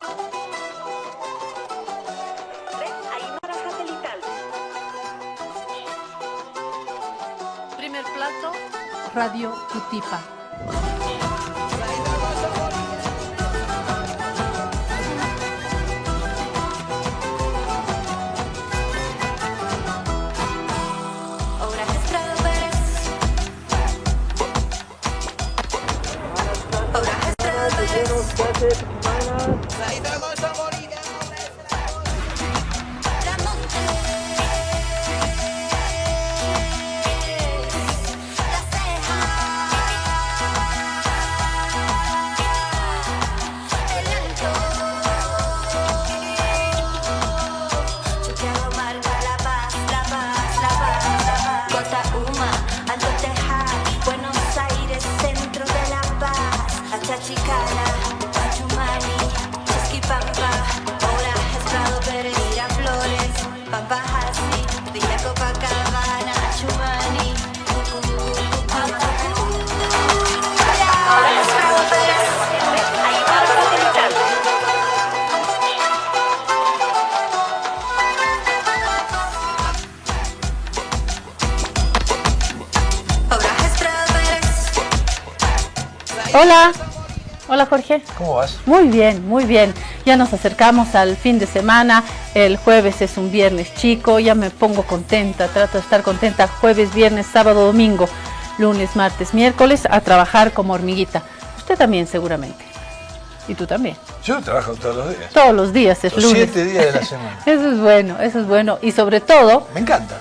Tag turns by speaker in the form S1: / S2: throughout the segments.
S1: Aymara Satelital.
S2: Primer plato, Radio Cutipa. Hola, hola Jorge.
S3: ¿Cómo vas?
S2: Muy bien, muy bien. Ya nos acercamos al fin de semana, el jueves es un viernes chico, ya me pongo contenta, trato de estar contenta jueves, viernes, sábado, domingo, lunes, martes, miércoles, a trabajar como hormiguita. Usted también seguramente. Y tú también.
S3: Yo trabajo todos los días.
S2: Todos los días es
S3: los
S2: lunes.
S3: 7 días de la semana.
S2: Eso es bueno, eso es bueno. Y sobre todo,
S3: me encanta.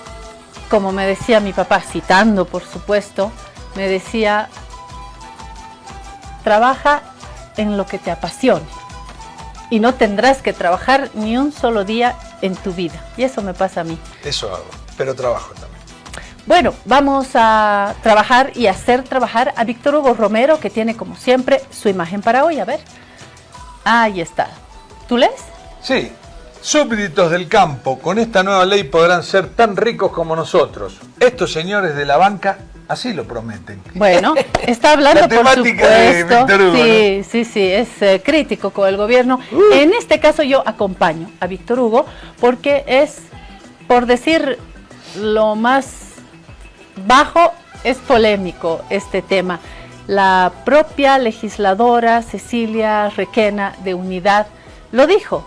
S2: Como me decía mi papá, citando por supuesto, me decía: trabaja en lo que te apasione y no tendrás que trabajar ni un solo día en tu vida. Y eso me pasa a mí.
S3: Eso hago, pero trabajo también.
S2: Bueno, vamos a trabajar y hacer trabajar a Víctor Hugo Romero, que tiene como siempre su imagen para hoy. A ver, ahí está. ¿Tú lees?
S3: Sí. Súbditos del campo, con esta nueva ley podrán ser tan ricos como nosotros. Estos señores de la banca así lo prometen.
S2: Bueno, está hablando
S3: la
S2: por
S3: temática
S2: supuesto.
S3: de Víctor Hugo,
S2: sí,
S3: ¿no?
S2: sí, es crítico con el gobierno. En este caso yo acompaño a Víctor Hugo porque es, por decir lo más bajo, es polémico este tema. La propia legisladora Cecilia Requena de Unidad lo dijo: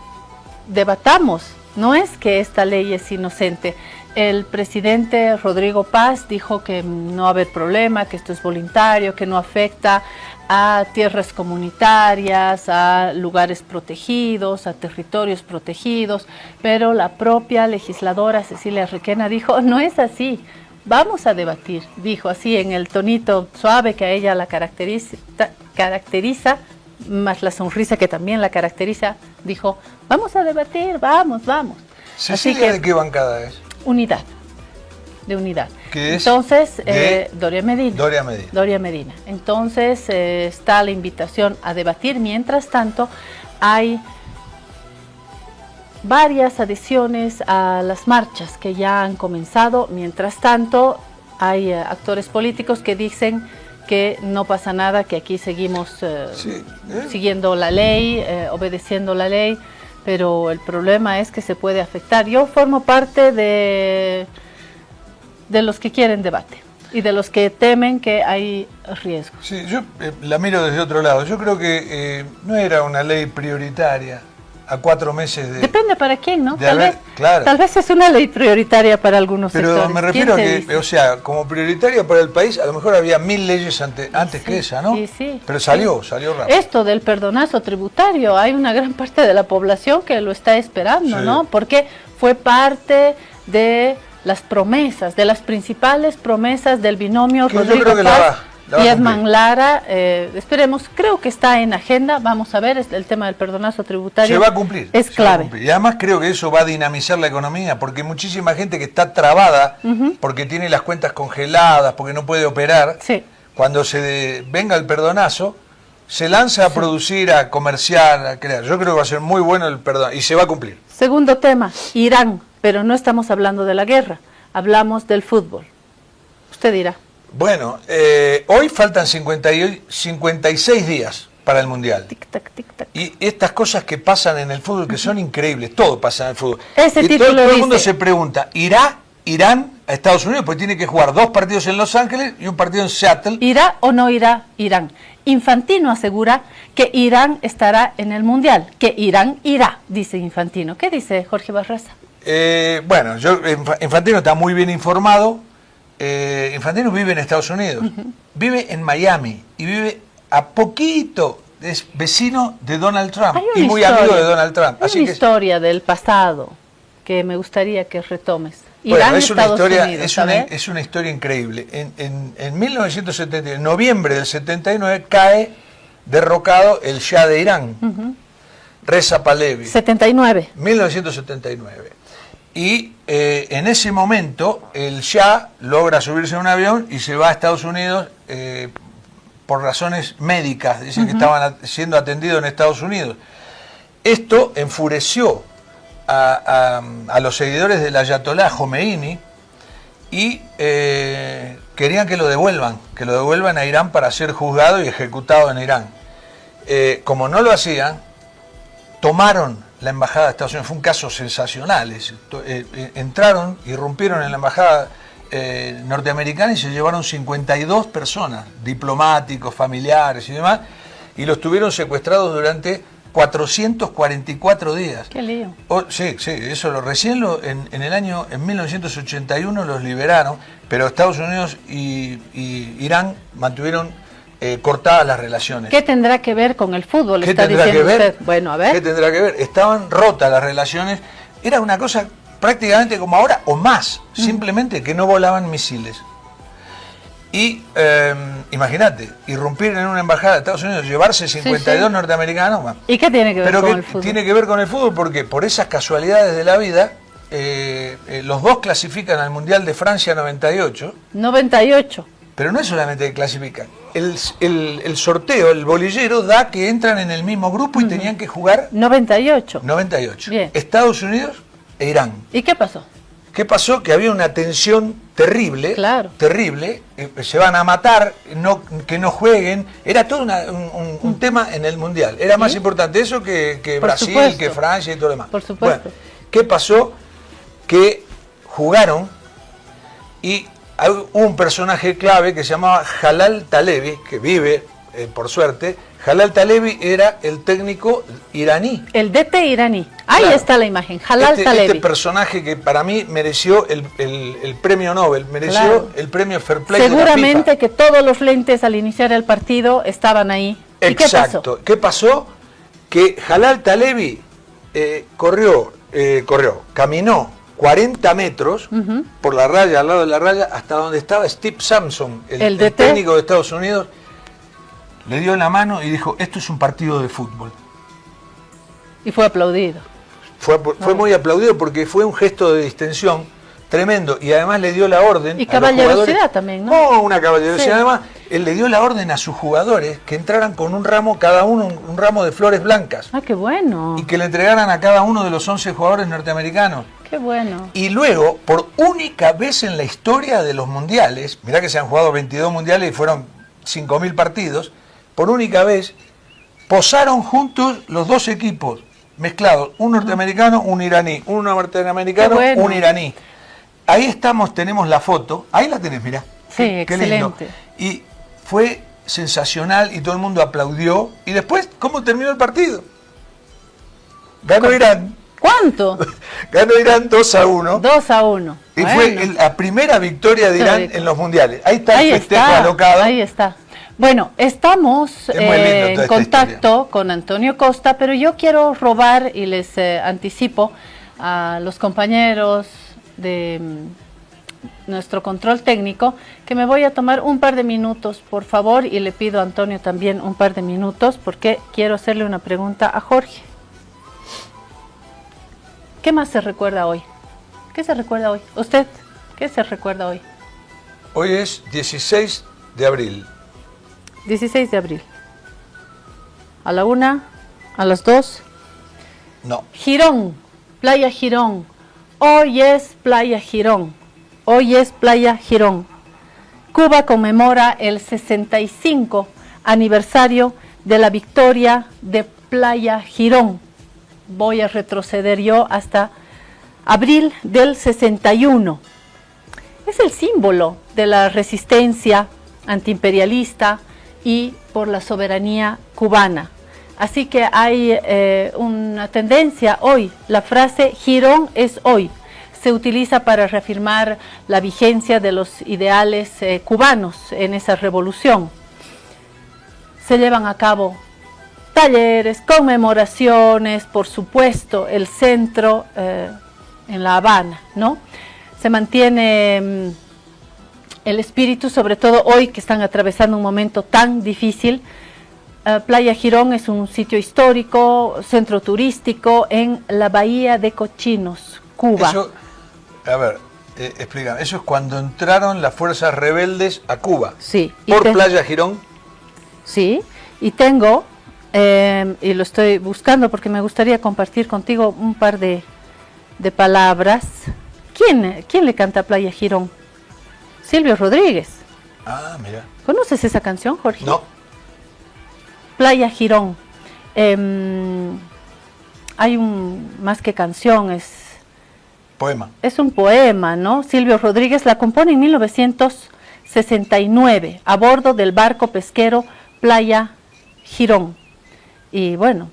S2: debatamos, no es que esta ley es inocente. El presidente Rodrigo Paz dijo que no va a haber problema, que esto es voluntario, que no afecta a tierras comunitarias, a lugares protegidos, a territorios protegidos, pero la propia legisladora Cecilia Requena dijo: no es así, vamos a debatir, dijo así en el tonito suave que a ella la caracteriza, más la sonrisa que también la caracteriza, dijo: vamos a debatir, vamos.
S3: Cecilia, ¿de qué bancada es?
S2: Unidad, de Unidad.
S3: ¿Qué es?
S2: Entonces, Doria Medina.
S3: Doria Medina.
S2: Entonces, está la invitación a debatir. Mientras tanto, hay varias adhesiones a las marchas que ya han comenzado. Mientras tanto, hay actores políticos que dicen que no pasa nada, que aquí seguimos siguiendo la ley, obedeciendo la ley, pero el problema es que se puede afectar. Yo formo parte de los que quieren debate y de los que temen que hay riesgo.
S3: Sí, yo la miro desde otro lado. Yo creo que no era una ley prioritaria a 4 meses de...
S2: Depende para quién, ¿no?
S3: Claro.
S2: Tal vez es una ley prioritaria para algunos
S3: pero
S2: sectores.
S3: Pero me refiero a que, o sea, como prioritaria para el país, a lo mejor había 1000 leyes antes que esa, ¿no?
S2: Sí.
S3: Pero salió rápido.
S2: Esto del perdonazo tributario, hay una gran parte de la población que lo está esperando,
S3: sí,
S2: ¿no? Porque fue parte de las promesas, de las principales promesas del binomio
S3: que
S2: Rodrigo
S3: yo creo que
S2: Paz
S3: la
S2: y Edman Lara. Esperemos, creo que está en agenda, vamos a ver, el tema del perdonazo tributario.
S3: Se va a cumplir.
S2: Es clave.
S3: Y además creo que eso va a dinamizar la economía, porque muchísima gente que está trabada, porque tiene las cuentas congeladas, porque no puede operar, cuando venga el perdonazo, se lanza a producir, a comerciar, a crear. Yo creo que va a ser muy bueno el perdón, y se va a cumplir.
S2: Segundo tema, Irán, pero no estamos hablando de la guerra, hablamos del fútbol. Usted dirá.
S3: Bueno, hoy faltan 56 días para el Mundial.
S2: Tic-tac, tic-tac.
S3: Y estas cosas que pasan en el fútbol, que son increíbles, todo pasa en el fútbol.
S2: Ese
S3: y
S2: título
S3: todo el mundo
S2: dice,
S3: se pregunta, ¿irá Irán a Estados Unidos? Porque tiene que jugar 2 partidos en Los Ángeles y un partido en Seattle.
S2: ¿irá o no irá Irán? Infantino asegura que Irán estará en el Mundial, que Irán irá, dice Infantino. ¿Qué dice Jorge Barraza?
S3: Bueno, Infantino está muy bien informado. Infantino vive en Estados Unidos, vive en Miami y vive a poquito, es vecino de Donald Trump y muy amigo de Donald Trump.
S2: Hay una historia del pasado que me gustaría que retomes.
S3: Bueno, es una historia increíble. En 1979, en noviembre del 79, cae derrocado el Shah de Irán, Reza Pahlavi. 1979. Y en ese momento el Shah logra subirse a un avión y se va a Estados Unidos por razones médicas. Dicen que estaban siendo atendidos en Estados Unidos. Esto enfureció a los seguidores del Ayatollah Jomeini y querían que lo devuelvan a Irán para ser juzgado y ejecutado en Irán. Como no lo hacían, tomaron la embajada de Estados Unidos. Fue un caso sensacional. Entraron, irrumpieron en la embajada norteamericana y se llevaron 52 personas, diplomáticos, familiares y demás, y los tuvieron secuestrados durante 444 días.
S2: Qué lío.
S3: Sí, eso en 1981 los liberaron, pero Estados Unidos y Irán mantuvieron cortadas las relaciones.
S2: ¿Qué tendrá que ver con el fútbol?
S3: ¿Qué
S2: Está
S3: tendrá
S2: diciendo
S3: que ver?
S2: usted. Bueno, a ver.
S3: ¿Qué tendrá que ver? Estaban rotas las relaciones, era una cosa prácticamente como ahora o más, simplemente que no volaban misiles. Y imagínate, irrumpir en una embajada de Estados Unidos, llevarse 52 norteamericanos. Bueno.
S2: ¿Y qué tiene que ver con el fútbol?
S3: Tiene que ver con el fútbol porque por esas casualidades de la vida, los dos clasifican al Mundial de Francia 98.
S2: 98.
S3: Pero no es solamente que clasifican. El sorteo, el bolillero, da que entran en el mismo grupo y tenían que jugar
S2: 98.
S3: 98.
S2: Bien.
S3: Estados Unidos e Irán.
S2: ¿Y qué pasó?
S3: ¿Qué pasó? Que había una tensión terrible,
S2: Claro.
S3: terrible, se van a matar, que no jueguen, era todo un tema en el Mundial, era más importante eso que
S2: Por
S3: Brasil,
S2: supuesto.
S3: que Francia y todo lo demás.
S2: Por supuesto.
S3: Bueno, ¿qué pasó? Que jugaron y hubo un personaje clave que se llamaba Jalal Talebi, que vive, por suerte. Jalal Talebi era el técnico iraní.
S2: El DT iraní. Ahí
S3: Claro.
S2: está la imagen. Jalal Talebi.
S3: Este personaje que para mí mereció el premio Nobel, mereció
S2: Claro.
S3: el premio Fair Play de la
S2: Seguramente
S3: FIFA.
S2: que todos los lentes al iniciar el partido estaban ahí. ¿Y qué pasó?
S3: Exacto. ¿Qué pasó? Que Jalal Talebi caminó 40 metros por la raya, al lado de la raya, hasta donde estaba Steve Sampson, el
S2: DT.
S3: técnico de Estados Unidos. Le dio la mano y dijo, esto es un partido de fútbol.
S2: Y fue aplaudido.
S3: Fue muy aplaudido porque fue un gesto de distensión tremendo y además le dio la orden
S2: Y
S3: a los
S2: caballerosidad
S3: jugadores.
S2: también, ¿no?
S3: No, una caballerosidad.
S2: Sí.
S3: Además, él le dio la orden a sus jugadores que entraran con un ramo, cada uno un ramo de flores blancas,
S2: Ah, qué bueno.
S3: y que le entregaran a cada uno de los 11 jugadores norteamericanos.
S2: Qué bueno.
S3: Y luego, por única vez en la historia de los mundiales, mirá que se han jugado 22 mundiales y fueron 5.000 partidos, por única vez posaron juntos los dos equipos mezclados, un norteamericano, un iraní, un norteamericano,
S2: Qué bueno.
S3: un iraní. Ahí estamos, tenemos la foto, ahí la tenés, mirá.
S2: Sí,
S3: Qué lindo.
S2: excelente.
S3: Y fue sensacional y todo el mundo aplaudió. Y después, ¿cómo terminó el partido? Ganó Irán.
S2: ¿Cuánto?
S3: Ganó Irán 2-1.
S2: 2-1.
S3: Y
S2: Bueno.
S3: fue la primera victoria de Irán
S2: Histórico.
S3: en los mundiales. Ahí está
S2: Ahí
S3: el festejo
S2: está,
S3: alocado.
S2: ahí está. Bueno, estamos
S3: Es muy lindo toda
S2: en
S3: esta
S2: contacto con Antonio Costa, pero yo quiero robar y les anticipo a los compañeros de nuestro control técnico que me voy a tomar un par de minutos, por favor, y le pido a Antonio también un par de minutos porque quiero hacerle una pregunta a Jorge. ¿Qué más se recuerda hoy? ¿Qué se recuerda hoy? ¿Usted? ¿Qué se recuerda hoy?
S3: Hoy es 16 de abril.
S2: 16 de abril. ¿A la 1? ¿A las 2?
S3: No.
S2: Girón, Playa Girón. Hoy es Playa Girón. Hoy es Playa Girón. Cuba conmemora el 65 aniversario de la victoria de Playa Girón. Voy a retroceder yo hasta abril del 61. Es el símbolo de la resistencia antiimperialista y por la soberanía cubana. Así que hay una tendencia hoy, la frase Girón es hoy, se utiliza para reafirmar la vigencia de los ideales cubanos en esa revolución. Se llevan a cabo talleres, conmemoraciones, por supuesto, el centro en La Habana, ¿no? Se mantiene el espíritu, sobre todo hoy que están atravesando un momento tan difícil. Playa Girón es un sitio histórico, centro turístico en la Bahía de Cochinos, Cuba.
S3: Eso, a ver, explícame, eso es cuando entraron las fuerzas rebeldes a Cuba.
S2: Sí.
S3: ¿Por Playa Girón?
S2: Sí, y tengo, y lo estoy buscando porque me gustaría compartir contigo un par de palabras. ¿Quién le canta a Playa Girón? Silvio Rodríguez.
S3: Ah, mira.
S2: ¿Conoces esa canción, Jorge?
S3: No.
S2: Playa Girón. Hay más que canción,
S3: Poema.
S2: Es un poema, ¿no? Silvio Rodríguez la compone en 1969 a bordo del barco pesquero Playa Girón. Y bueno,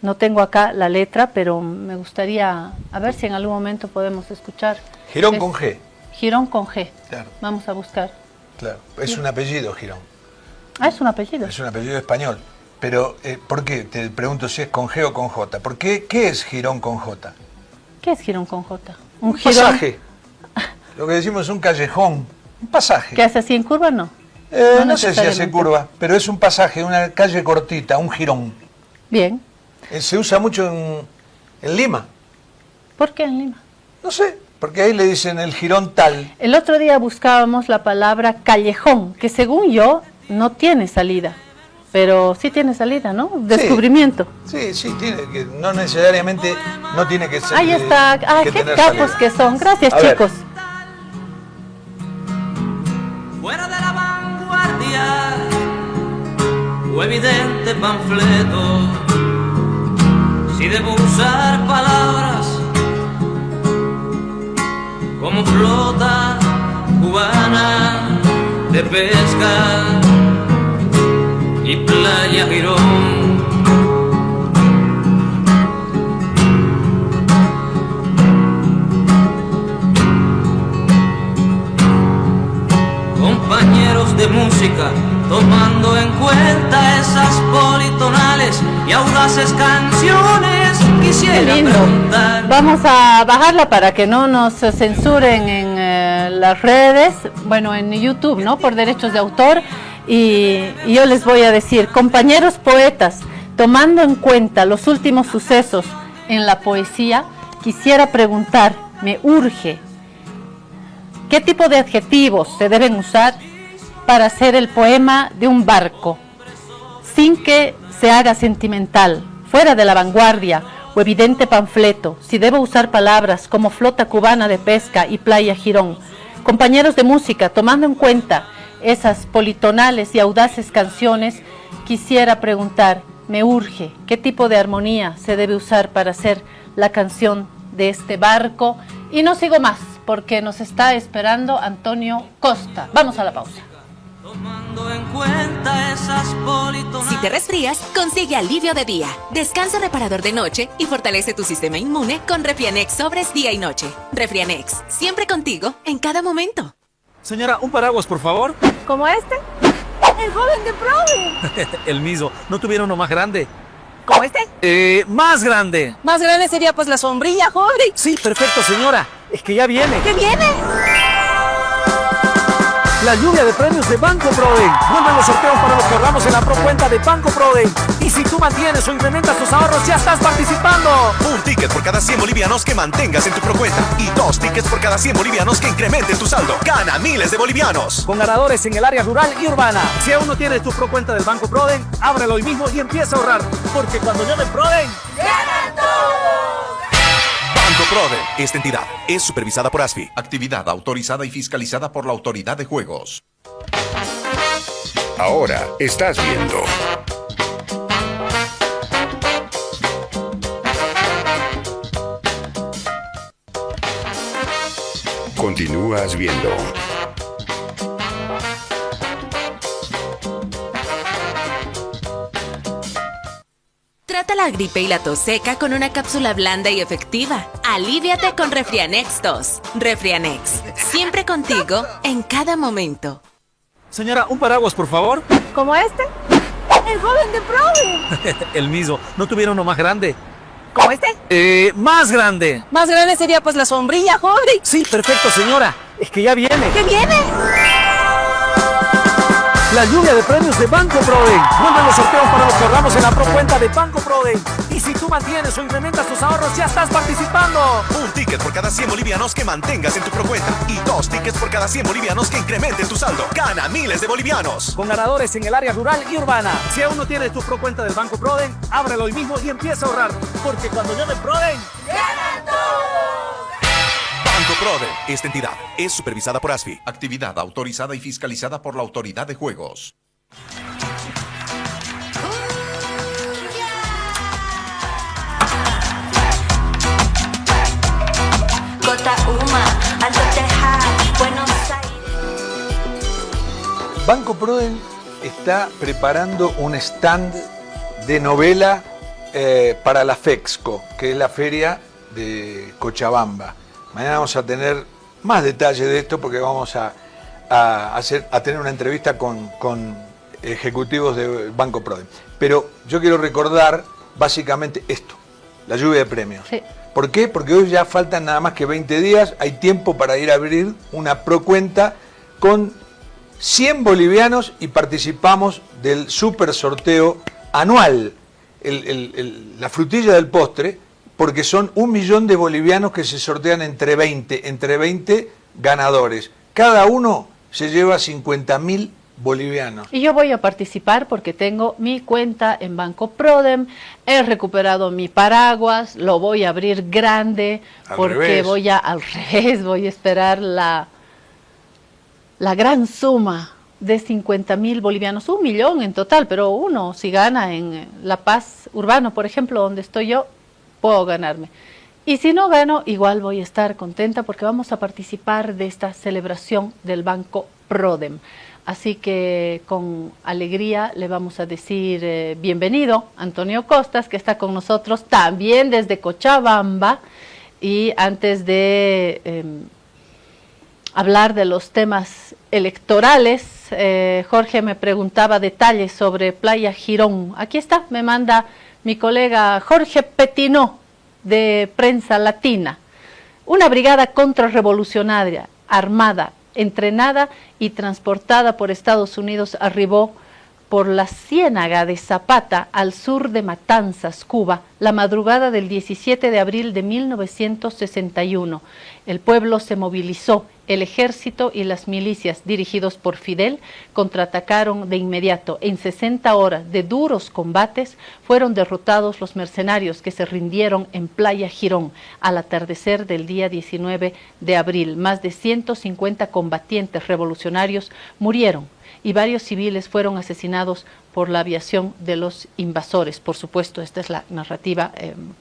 S2: no tengo acá la letra, pero me gustaría, a ver si en algún momento podemos escuchar.
S3: Girón con G.
S2: Girón con G.
S3: Claro.
S2: Vamos a buscar.
S3: Claro, es un apellido, Girón.
S2: Ah, es un apellido.
S3: Es un apellido español. Pero, ¿por qué? Te pregunto si es con G o con J. ¿Por qué? ¿Qué es Girón con J?
S2: ¿Qué es Girón con J?
S3: Un pasaje. Lo que decimos es un callejón. Un pasaje.
S2: ¿Qué hace así en curva? No.
S3: No sé si hace curva, pero es un pasaje, una calle cortita, un jirón.
S2: Bien.
S3: Se usa mucho en Lima.
S2: ¿Por qué en Lima?
S3: No sé, porque ahí le dicen el jirón tal.
S2: El otro día buscábamos la palabra callejón, que según yo no tiene salida, pero sí tiene salida, ¿no? Descubrimiento.
S3: Sí, tiene que, no necesariamente, no tiene que ser.
S2: Ahí está, qué capos que son. Gracias, chicos.
S1: Fuera de la vanguardia o evidente panfleto, si debo usar palabras como flota cubana de pesca y Playa Girón. Compañeros de música, tomando en cuenta esas politonales y audaces canciones, quisiera preguntar.
S2: Vamos a bajarla para que no nos censuren en las redes, bueno, en YouTube, ¿no? Por derechos de autor. Y yo les voy a decir, compañeros poetas, tomando en cuenta los últimos sucesos en la poesía, quisiera preguntar, me urge, ¿qué tipo de adjetivos se deben usar para hacer el poema de un barco, sin que se haga sentimental, fuera de la vanguardia o evidente panfleto, si debo usar palabras como flota cubana de pesca y Playa Girón? Compañeros de música, tomando en cuenta esas politonales y audaces canciones, quisiera preguntar, me urge, ¿qué tipo de armonía se debe usar para hacer la canción de este barco? Y no sigo más, porque nos está esperando Antonio Costa. Vamos a la pausa.
S1: Tomando en cuenta esas politonales.
S4: Si te resfrías, consigue alivio de día, descanso reparador de noche y fortalece tu sistema inmune con Refrianex sobres día y noche. Refrianex, siempre contigo, en cada momento.
S5: Señora, un paraguas, por favor.
S6: ¿Como este? El joven de Prodi.
S5: El mismo. ¿No tuviera uno más grande?
S6: ¿Como este?
S5: Más grande.
S6: Más grande sería pues la sombrilla, joven.
S5: Sí, perfecto, señora. Es que ya viene.
S6: ¿Qué viene?
S5: La lluvia de premios de Banco Proden. Vuelven los sorteos para los que ahorramos en la procuenta de Banco Proden. Y si tú mantienes o incrementas tus ahorros, ya estás participando.
S7: Un ticket por cada 100 bolivianos que mantengas en tu procuenta. Y 2 tickets por cada 100 bolivianos que incrementen tu saldo. Gana miles de bolivianos.
S5: Con ganadores en el área rural y urbana. Si aún no tienes tu procuenta del Banco Proden, ábrelo hoy mismo y empieza a ahorrar. Porque cuando llamen Proden,
S6: ¡ganan todos!
S7: Banco Proden. Esta entidad es supervisada por ASFI. Actividad autorizada y fiscalizada por la Autoridad de Juegos.
S8: Ahora estás viendo Continúas viendo.
S4: Trata la gripe y la tos seca con una cápsula blanda y efectiva. Alíviate con Refrianex 2. Refrianex, siempre contigo, en cada momento.
S5: Señora, un paraguas, por favor.
S6: ¿Como este? El joven de Proven.
S5: El mismo. ¿No tuviera uno más grande?
S6: ¿Como este?
S5: Más grande.
S6: Más grande sería pues la sombrilla, joven.
S5: Sí, perfecto, señora. Es que ya viene.
S6: ¿Qué viene?
S5: La lluvia de premios de Banco Proden. Vuelven los sorteos para los que ahorramos en la procuenta de Banco Proden. Y si tú mantienes o incrementas tus ahorros, ya estás participando.
S7: Un ticket por cada 100 bolivianos que mantengas en tu procuenta. Y 2 tickets por cada 100 bolivianos que incrementen tu saldo. Gana miles de bolivianos.
S5: Con ganadores en el área rural y urbana. Si aún no tienes tu procuenta del Banco Proden, ábrelo hoy mismo y empieza a ahorrar. Porque cuando llame Proden,
S6: ¡ganan todos!
S7: Banco Proden. Esta entidad es supervisada por ASFI. Actividad autorizada y fiscalizada por la Autoridad de Juegos.
S3: Banco Proden está preparando un stand de novela para la FEXCO, que es la feria de Cochabamba. Mañana vamos a tener más detalles de esto porque vamos a tener una entrevista con ejecutivos de Banco Proden. Pero yo quiero recordar básicamente esto, la lluvia de premios.
S2: Sí.
S3: ¿Por qué? Porque hoy ya faltan nada más que 20 días, hay tiempo para ir a abrir una procuenta con 100 bolivianos y participamos del super sorteo anual, la frutilla del postre, porque son 1 millón de bolivianos que se sortean entre 20 ganadores. Cada uno se lleva 50.000 bolivianos.
S2: Y yo voy a participar porque tengo mi cuenta en Banco Prodem, he recuperado mi paraguas, lo voy a abrir grande porque voy a esperar la gran suma de 50.000 bolivianos, 1 millón en total, pero uno si gana en La Paz Urbano, por ejemplo, donde estoy yo, puedo ganarme. Y si no gano, igual voy a estar contenta porque vamos a participar de esta celebración del Banco Prodem. Así que con alegría le vamos a decir bienvenido Antonio Costas, que está con nosotros también desde Cochabamba. Y antes de hablar de los temas electorales, Jorge me preguntaba detalles sobre Playa Girón. Aquí está, me manda mi colega Jorge Petinó, de Prensa Latina. Una brigada contrarrevolucionaria, armada, entrenada y transportada por Estados Unidos arribó por la Ciénaga de Zapata al sur de Matanzas, Cuba, la madrugada del 17 de abril de 1961. El pueblo se movilizó, el ejército y las milicias dirigidos por Fidel contraatacaron de inmediato. En 60 horas de duros combates fueron derrotados los mercenarios que se rindieron en Playa Girón al atardecer del día 19 de abril. Más de 150 combatientes revolucionarios murieron y varios civiles fueron asesinados por la aviación de los invasores. Por supuesto, esta es la narrativa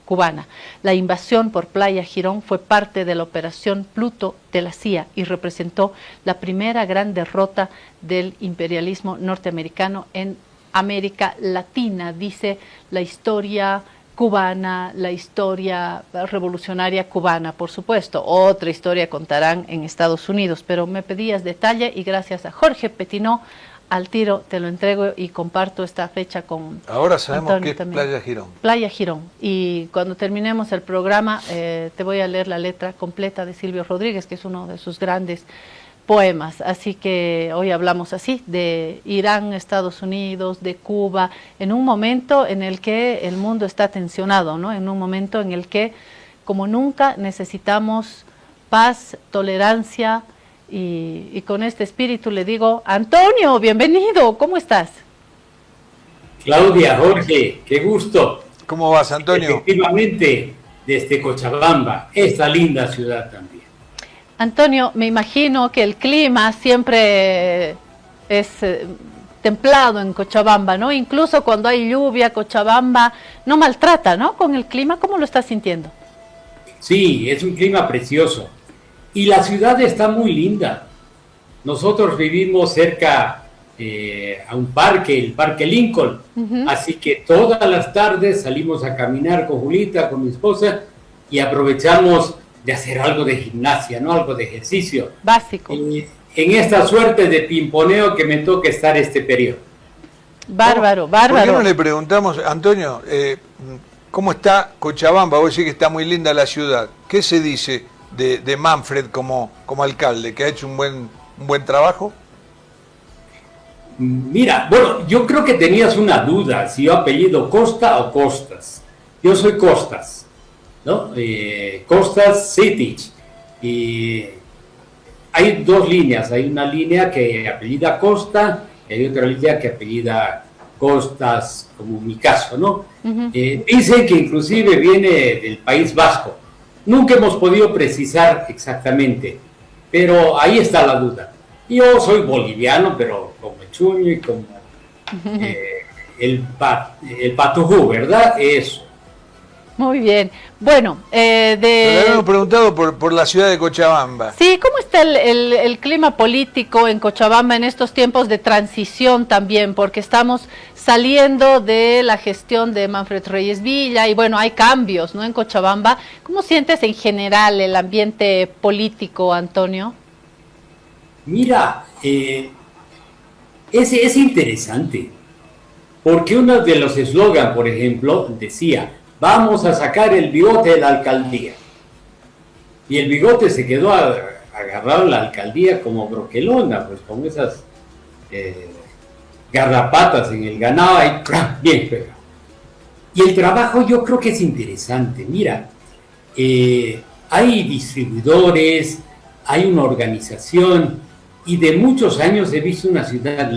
S2: cubana. La invasión por Playa Girón fue parte de la operación Pluto de la CIA y representó la primera gran derrota del imperialismo norteamericano en América Latina, dice la historia cubana, la historia revolucionaria cubana, por supuesto. Otra historia contarán en Estados Unidos, pero me pedías detalle y gracias a Jorge Petinó, al tiro te lo entrego y comparto esta fecha con
S3: Ahora sabemos
S2: Antonio
S3: que es
S2: también.
S3: Playa Girón.
S2: Playa Girón. Y cuando terminemos el programa te voy a leer la letra completa de Silvio Rodríguez, que es uno de sus grandes poemas. Así que hoy hablamos así de Irán, Estados Unidos, de Cuba, en un momento en el que el mundo está tensionado, ¿no? En un momento en el que, como nunca, necesitamos paz, tolerancia, y con este espíritu le digo, Antonio, bienvenido, ¿cómo estás?
S9: Claudia, Jorge, qué gusto.
S3: ¿Cómo vas, Antonio?
S9: Efectivamente, desde Cochabamba, esta linda ciudad también.
S2: Antonio, me imagino que el clima siempre es templado en Cochabamba, ¿no? Incluso cuando hay lluvia, Cochabamba no maltrata, ¿no? Con el clima, ¿cómo lo estás sintiendo?
S9: Sí, es un clima precioso. Y la ciudad está muy linda. Nosotros vivimos cerca a un parque, el Parque Lincoln, así que todas las tardes salimos a caminar con Julita, con mi esposa, y aprovechamos de hacer algo de gimnasia, ¿no? Algo de ejercicio.
S2: Básico.
S9: En esta suerte de pimponeo que me toca estar este periodo.
S2: Bárbaro,
S3: ¿Por
S2: bárbaro.
S3: qué no le preguntamos, Antonio, cómo está Cochabamba? Vos decís que está muy linda la ciudad. ¿Qué se dice de Manfred como alcalde? ¿Que ha hecho un buen trabajo?
S9: Mira, bueno, yo creo que tenías una duda, si yo apellido Costa o Costas. Yo soy Costas, ¿no? Costas Citich. Y hay dos líneas, hay una línea que apellida Costa y hay otra línea que apellida Costas, como mi caso, ¿no? Dicen que inclusive viene del País Vasco. Nunca hemos podido precisar exactamente, pero ahí está la duda. Yo soy boliviano, pero como Chuño y como el Patujú, ¿verdad? Eso.
S2: Muy bien. Bueno,
S3: Pero habíamos preguntado por la ciudad de Cochabamba.
S2: Sí, ¿cómo está el clima político en Cochabamba en estos tiempos de transición también? Porque estamos saliendo de la gestión de Manfred Reyes Villa y bueno, hay cambios, ¿no? En Cochabamba. ¿Cómo sientes en general el ambiente político, Antonio?
S9: Mira, es interesante, porque uno de los eslogans, por ejemplo, decía, vamos a sacar el bigote de la alcaldía. Y el bigote se quedó agarrado a la alcaldía como broquelona, pues con esas garrapatas en el ganado, y bien pegado. Y el trabajo yo creo que es interesante. Mira, hay distribuidores, hay una organización, y de muchos años he visto una ciudad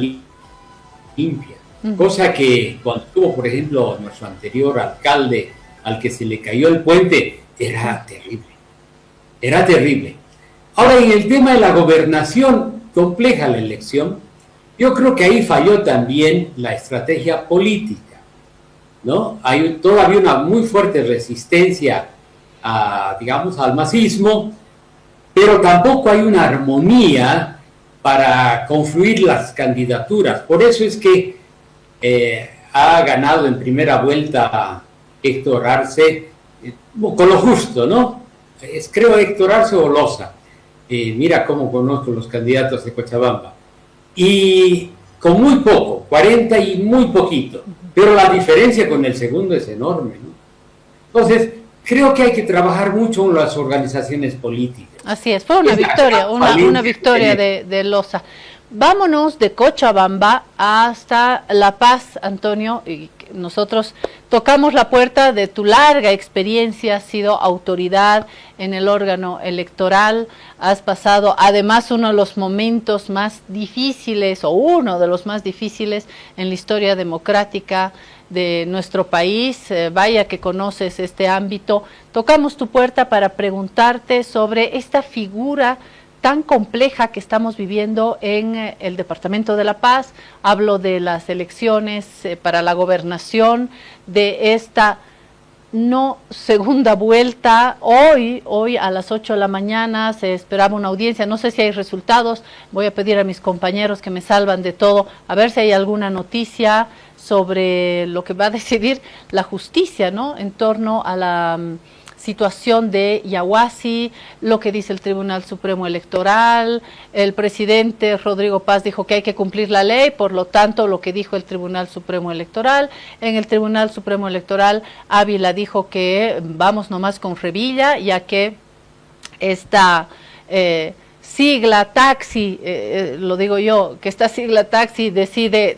S9: limpia, cosa que cuando estuvo, por ejemplo, nuestro anterior alcalde, al que se le cayó el puente, era terrible. Ahora, en el tema de la gobernación, compleja la elección, yo creo que ahí falló también la estrategia política, ¿no? Hay todavía una muy fuerte resistencia digamos, al masismo, pero tampoco hay una armonía para confluir las candidaturas. Por eso es que ha ganado en primera vuelta Héctor Arce, con lo justo, ¿no? Creo Héctor Arce o Loza. Mira cómo conozco los candidatos de Cochabamba. Y con muy poco, 40 y muy poquito. Pero la diferencia con el segundo es enorme, ¿no? Entonces, creo que hay que trabajar mucho en las organizaciones políticas.
S2: Así es, fue una victoria, una victoria de Loza. Vámonos de Cochabamba hasta La Paz, Antonio, y nosotros tocamos la puerta de tu larga experiencia, has sido autoridad en el órgano electoral, has pasado además uno de los momentos más difíciles, o uno de los más difíciles en la historia democrática de nuestro país, vaya que conoces este ámbito. Tocamos tu puerta para preguntarte sobre esta figura tan compleja que estamos viviendo en el Departamento de La Paz. Hablo de las elecciones para la gobernación, de esta no segunda vuelta. Hoy a las 8 de la mañana se esperaba una audiencia, no sé si hay resultados, voy a pedir a mis compañeros que me salvan de todo, a ver si hay alguna noticia sobre lo que va a decidir la justicia, ¿no? En torno a la situación de Yaguasi, lo que dice el Tribunal Supremo Electoral. El presidente Rodrigo Paz dijo que hay que cumplir la ley, por lo tanto lo que dijo el Tribunal Supremo Electoral. En el Tribunal Supremo Electoral Ávila dijo que vamos nomás con Revilla, ya que esta sigla taxi, lo digo yo, que esta sigla taxi decide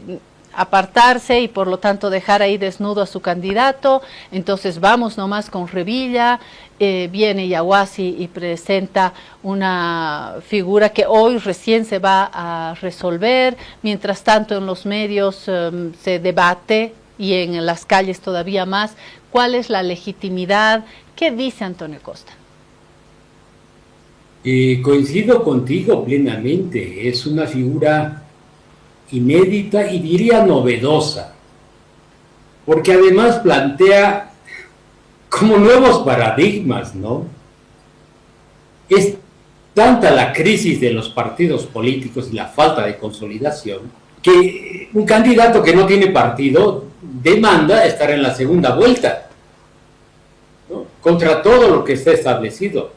S2: apartarse y por lo tanto dejar ahí desnudo a su candidato. Entonces vamos nomás con Revilla. Viene Yaguasi y presenta una figura que hoy recién se va a resolver. Mientras tanto en los medios se debate, y en las calles todavía más, cuál es la legitimidad. ¿Qué dice Antonio Costa?
S9: Coincido contigo plenamente, es una figura inédita y diría novedosa, porque además plantea como nuevos paradigmas, ¿no? Esta tanta la crisis de los partidos políticos y la falta de consolidación, que un candidato que no tiene partido demanda estar en la segunda vuelta, ¿no? Contra todo lo que está establecido.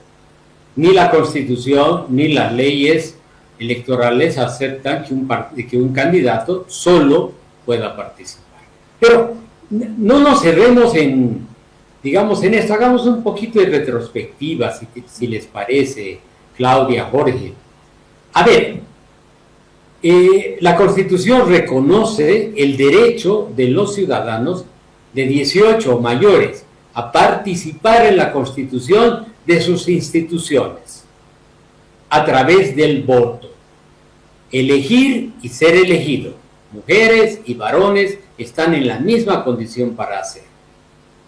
S9: Ni la Constitución ni las leyes electorales aceptan que un candidato solo pueda participar. Pero no nos cerremos en esto, hagamos un poquito de retrospectiva, si les parece, Claudia, Jorge. A ver, la Constitución reconoce el derecho de los ciudadanos de 18 o mayores a participar en la constitución de sus instituciones a través del voto. Elegir y ser elegido. Mujeres y varones están en la misma condición para hacer.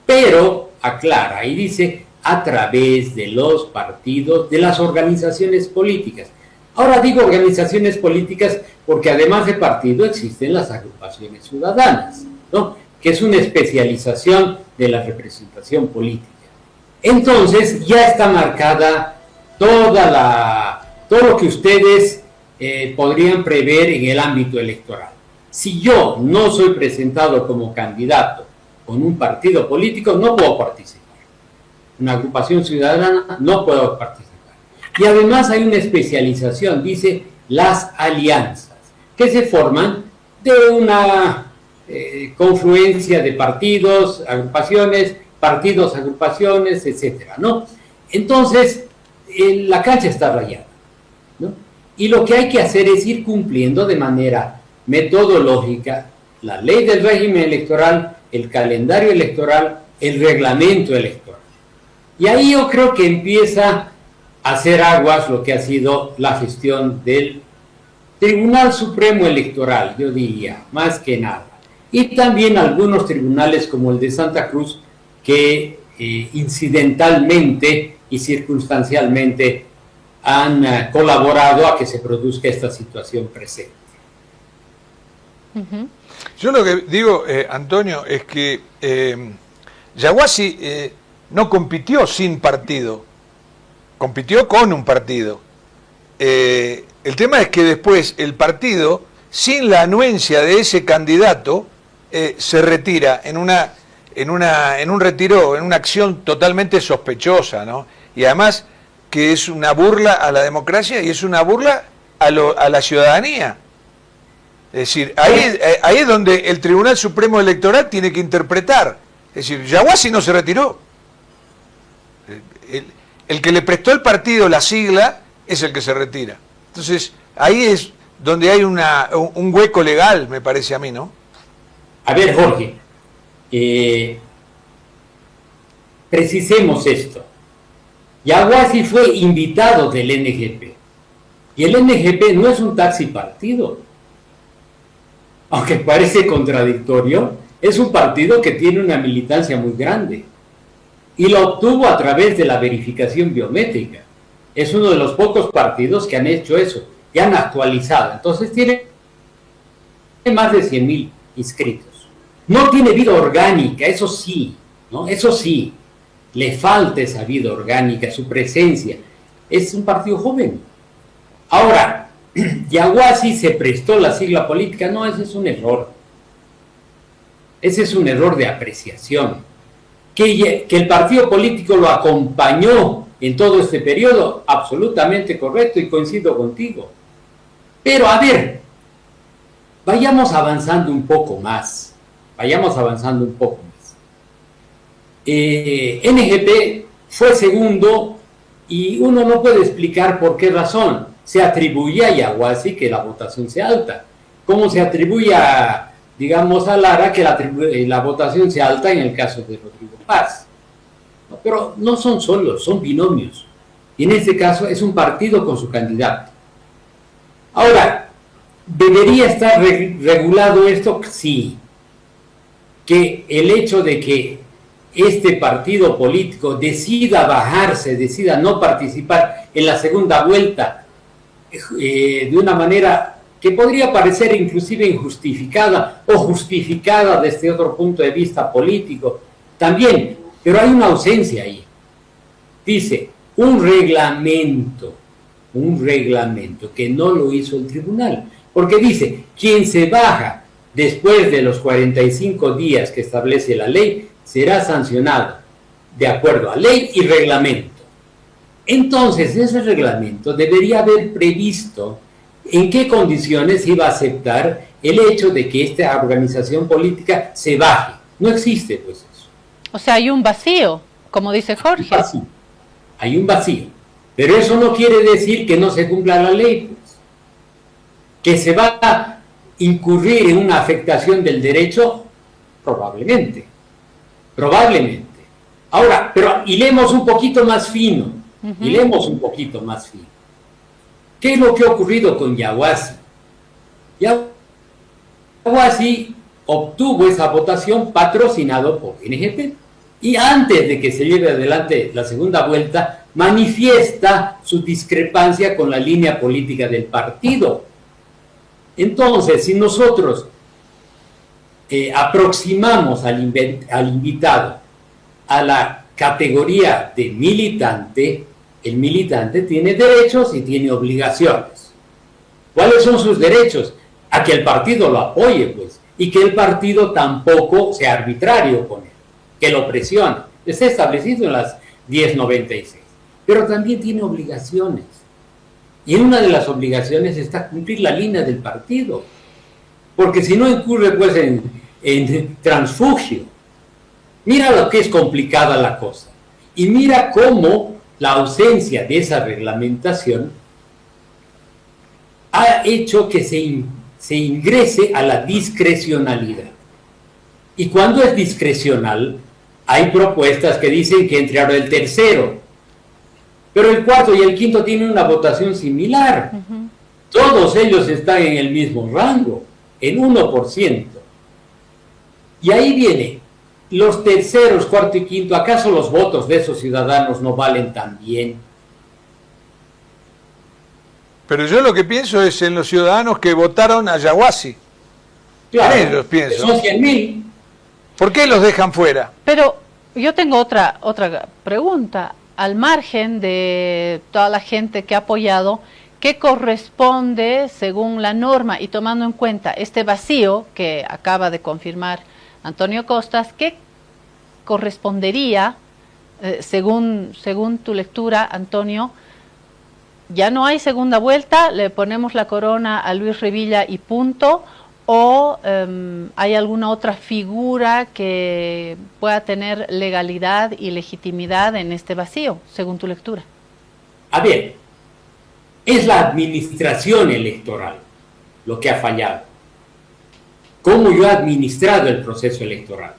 S9: Pero aclara y dice a través de los partidos, de las organizaciones políticas. Ahora digo organizaciones políticas porque además de partido existen las agrupaciones ciudadanas, ¿no? Que es una especialización de la representación política. Entonces ya está marcada todo lo que ustedes podrían prever en el ámbito electoral. Si yo no soy presentado como candidato con un partido político, no puedo participar. Una agrupación ciudadana no puedo participar. Y además hay una especialización, dice, las alianzas, que se forman de una confluencia de partidos, agrupaciones, etcétera, ¿no? Entonces, la cancha está rayada, ¿no? Y lo que hay que hacer es ir cumpliendo de manera metodológica la ley del régimen electoral, el calendario electoral, el reglamento electoral. Y ahí yo creo que empieza a hacer aguas lo que ha sido la gestión del Tribunal Supremo Electoral, yo diría, más que nada. Y también algunos tribunales como el de Santa Cruz, que incidentalmente y circunstancialmente han colaborado a que se produzca esta situación presente.
S2: Uh-huh.
S3: Yo lo que digo, Antonio, es que Yaguasi no compitió sin partido, compitió con un partido. El tema es que después el partido, sin la anuencia de ese candidato, se retira en un retiro, en una acción totalmente sospechosa, ¿no? Y además que es una burla a la democracia y es una burla a la ciudadanía. Es decir, ahí es donde el Tribunal Supremo Electoral tiene que interpretar. Es decir, Yaguasi no se retiró. El que le prestó el partido la sigla es el que se retira. Entonces, ahí es donde hay un hueco legal, me parece a mí, ¿no?
S9: A ver, Jorge, precisemos esto. Yaguasi fue invitado del NGP. Y el NGP no es un taxi partido. Aunque parece contradictorio, es un partido que tiene una militancia muy grande. Y lo obtuvo a través de la verificación biométrica. Es uno de los pocos partidos que han hecho eso, que han actualizado. Entonces tiene más de 100,000 inscritos. No tiene vida orgánica, eso sí, ¿no? Eso sí, le falta esa vida orgánica, su presencia. Es un partido joven. Ahora, Yaguasi se prestó la sigla política. No, ese es un error. Ese es un error de apreciación. Que el partido político lo acompañó en todo este periodo, absolutamente correcto y coincido contigo. Pero a ver, vayamos avanzando un poco más. NGP fue segundo y uno no puede explicar por qué razón. Se atribuye a Yaguasi que la votación sea alta. ¿Cómo se atribuye a Lara que la votación sea alta en el caso de Rodrigo Paz? No, pero no son solos, son binomios. Y en este caso es un partido con su candidato. Ahora, ¿debería estar regulado esto? Sí. Que el hecho de que este partido político decida bajarse, decida no participar en la segunda vuelta de una manera que podría parecer inclusive injustificada o justificada desde otro punto de vista político, también, pero hay una ausencia ahí. Dice, un reglamento un reglamento, que no lo hizo el tribunal, porque dice, quien se baja después de los 45 días que establece la ley, será sancionado de acuerdo a ley y reglamento. Entonces, ese reglamento debería haber previsto en qué condiciones iba a aceptar el hecho de que esta organización política se baje. No existe, pues, eso.
S2: O sea, hay un vacío, como dice Jorge.
S9: Hay un vacío. Pero eso no quiere decir que no se cumpla la ley, pues. Que se va a incurrir en una afectación del derecho, probablemente. Probablemente. Ahora, pero hilemos un poquito más fino. Hilemos un poquito más fino. ¿Qué es lo que ha ocurrido con Yaguasi? Yaguasi obtuvo esa votación patrocinado por NGP. Y antes de que se lleve adelante la segunda vuelta, manifiesta su discrepancia con la línea política del partido. Entonces, si nosotros aproximamos al invitado a la categoría de militante, el militante tiene derechos y tiene obligaciones. ¿Cuáles son sus derechos? A que el partido lo apoye, pues, y que el partido tampoco sea arbitrario con él, que lo presione. Está establecido en las 1096. Pero también tiene obligaciones. Y en una de las obligaciones está cumplir la línea del partido. Porque si no incurre, pues, en transfugio. Mira lo que es complicada la cosa. Y mira cómo la ausencia de esa reglamentación ha hecho que se ingrese a la discrecionalidad. Y cuando es discrecional, hay propuestas que dicen que entre ahora el tercero, pero el cuarto y el quinto tienen una votación similar. Todos ellos están en el mismo rango, en 1%. Y ahí viene, los terceros, cuarto y quinto, ¿acaso los votos de esos ciudadanos no valen tan bien?
S3: Pero yo lo que pienso es en los ciudadanos que votaron a Yaguasi.
S9: Claro,
S3: en ellos pienso.
S9: Son 100.000.
S3: ¿Por qué los dejan fuera?
S2: Pero yo tengo otra pregunta. Al margen de toda la gente que ha apoyado, ¿qué corresponde según la norma y tomando en cuenta este vacío que acaba de confirmar Antonio Costas? ¿Qué correspondería, según tu lectura, Antonio? ¿Ya no hay segunda vuelta? ¿Le ponemos la corona a Luis Revilla y punto? ¿O hay alguna otra figura que pueda tener legalidad y legitimidad en este vacío, según tu lectura?
S9: A ver, es la administración electoral lo que ha fallado. ¿Cómo yo he administrado el proceso electoral?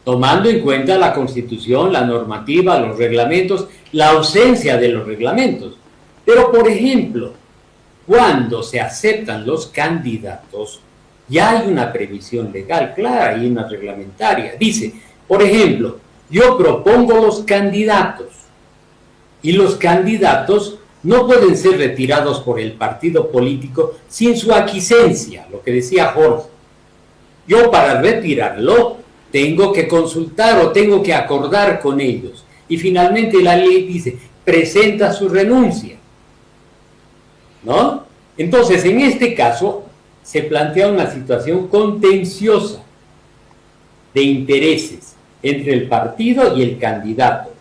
S9: Tomando en cuenta la Constitución, la normativa, los reglamentos, la ausencia de los reglamentos. Pero, por ejemplo, cuando se aceptan los candidatos, ya hay una previsión legal clara y una reglamentaria. Dice, por ejemplo, yo propongo los candidatos y los candidatos no pueden ser retirados por el partido político sin su aquiescencia, lo que decía Jorge. Yo para retirarlo tengo que consultar o tengo que acordar con ellos. Y finalmente la ley dice, presenta su renuncia. ¿No? Entonces, en este caso, se plantea una situación contenciosa de intereses entre el partido y el candidato.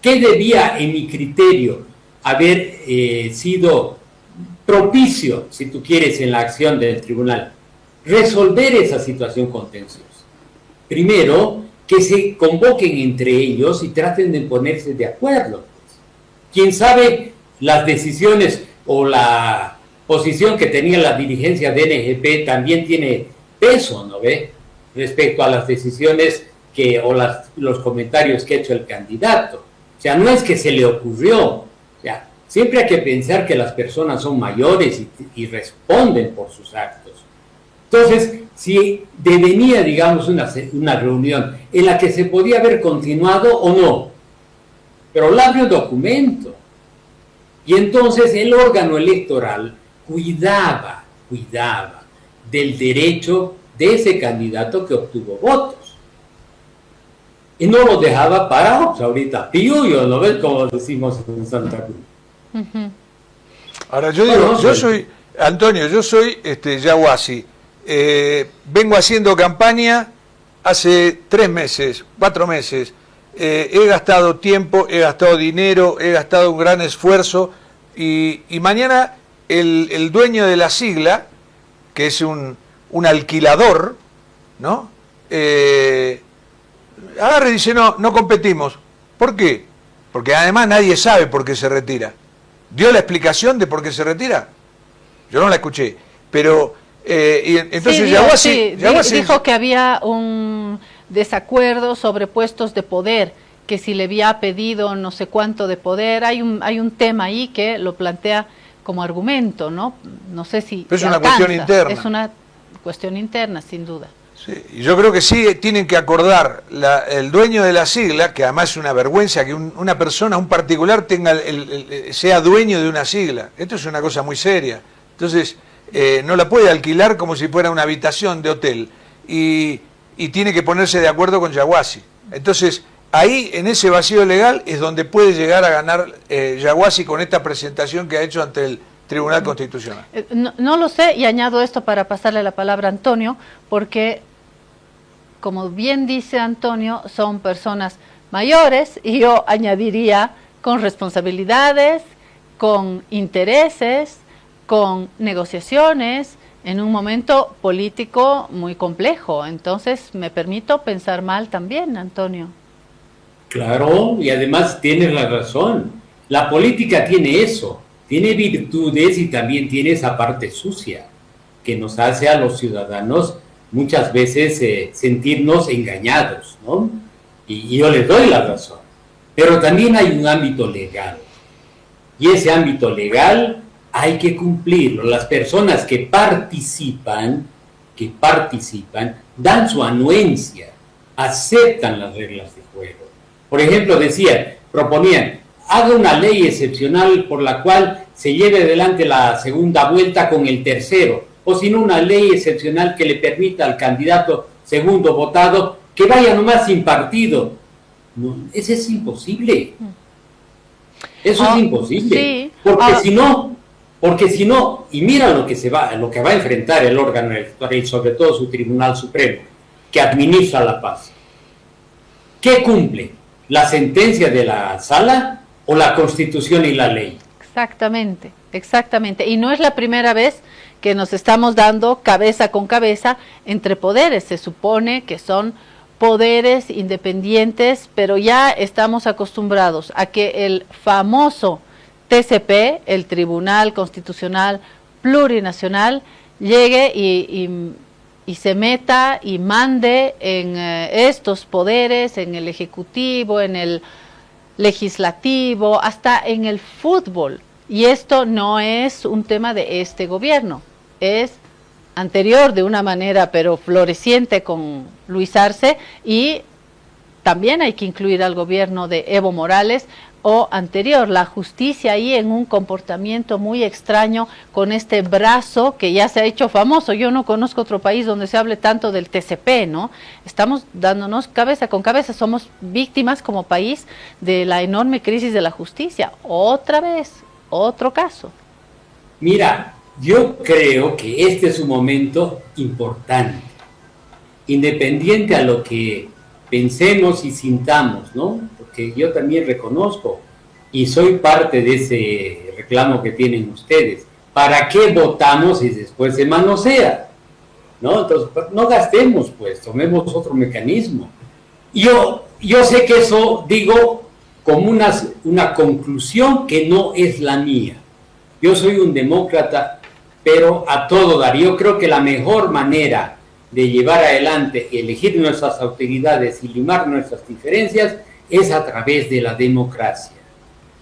S9: ¿Qué debía, en mi criterio, haber sido propicio, si tú quieres, en la acción del tribunal? Resolver esa situación contenciosa. Primero, que se convoquen entre ellos y traten de ponerse de acuerdo. Quién sabe las decisiones o la posición que tenía la dirigencia de NGP también tiene peso, ¿no ve? Respecto a las decisiones los comentarios que ha hecho el candidato. O sea, no es que se le ocurrió. O sea, siempre hay que pensar que las personas son mayores y responden por sus actos. Entonces, si devenía, digamos, una reunión en la que se podía haber continuado o no, pero la abrió documento. Y entonces el órgano electoral cuidaba del derecho de ese candidato que obtuvo votos. Y no lo dejaba parado, pues ahorita piuyo, ¿no ves? Como decimos en Santa Cruz.
S3: Ahora yo digo, yo soy, Antonio, yo soy Yaguasi. Vengo haciendo campaña hace 3 meses, 4 meses. He gastado tiempo, he gastado dinero, he gastado un gran esfuerzo y mañana el dueño de la sigla, que es un alquilador, ¿no? Agarra y dice, no competimos. ¿Por qué? Porque además nadie sabe por qué se retira. ¿Dio la explicación de por qué se retira? Yo no la escuché. Pero, entonces
S2: sí, Yaguasi dijo que había un desacuerdo sobre puestos de poder, que si le había pedido no sé cuánto de poder, hay un tema ahí que lo plantea como argumento, ¿no? No sé si
S3: pero es una cuestión interna.
S2: Es una cuestión interna, sin duda.
S3: Sí, y yo creo que sí tienen que acordar el dueño de la sigla, que además es una vergüenza que una persona, un particular, sea dueño de una sigla. Esto es una cosa muy seria. Entonces, no la puede alquilar como si fuera una habitación de hotel. Y tiene que ponerse de acuerdo con Yaguasi. Entonces, ahí, en ese vacío legal, es donde puede llegar a ganar Yaguasi con esta presentación que ha hecho ante el Tribunal Constitucional.
S2: No lo sé, y añado esto para pasarle la palabra a Antonio, porque, como bien dice Antonio, son personas mayores, y yo añadiría con responsabilidades, con intereses, con negociaciones, en un momento político muy complejo. Entonces, me permito pensar mal también, Antonio.
S9: Claro, y además tienes la razón. La política tiene eso, tiene virtudes y también tiene esa parte sucia que nos hace a los ciudadanos muchas veces sentirnos engañados, ¿no? Y yo les doy la razón. Pero también hay un ámbito legal. Y ese ámbito legal hay que cumplirlo. Las personas que participan, dan su anuencia, aceptan las reglas de juego. Por ejemplo, proponían, haga una ley excepcional por la cual se lleve adelante la segunda vuelta con el tercero, o si no, una ley excepcional que le permita al candidato segundo votado que vaya nomás sin partido. No, eso es imposible. Eso es imposible. Sí. Porque si no, y mira lo que va a enfrentar el órgano electoral y sobre todo su Tribunal Supremo, que administra la paz. ¿Qué cumple? ¿La sentencia de la sala o la Constitución y la ley?
S2: Exactamente. Y no es la primera vez que nos estamos dando cabeza con cabeza entre poderes. Se supone que son poderes independientes, pero ya estamos acostumbrados a que el famoso TCP, el Tribunal Constitucional Plurinacional, llegue y se meta y mande en estos poderes, en el Ejecutivo, en el Legislativo, hasta en el fútbol. Y esto no es un tema de este gobierno, es anterior de una manera pero floreciente con Luis Arce, y también hay que incluir al gobierno de Evo Morales o anterior, la justicia ahí en un comportamiento muy extraño con este brazo que ya se ha hecho famoso. Yo no conozco otro país donde se hable tanto del TCP, ¿no? Estamos dándonos cabeza con cabeza, somos víctimas como país de la enorme crisis de la justicia. Otra vez, otro caso.
S9: Mira, yo creo que este es un momento importante, independiente a lo que pensemos y sintamos, ¿no? Porque yo también reconozco y soy parte de ese reclamo que tienen ustedes. ¿Para qué votamos y después se manosea? ¿No? Entonces, no gastemos, pues, tomemos otro mecanismo. Yo sé que eso digo como una conclusión que no es la mía. Yo soy un demócrata, pero a todo dar. Yo creo que la mejor manera de llevar adelante, elegir nuestras autoridades y limar nuestras diferencias es a través de la democracia.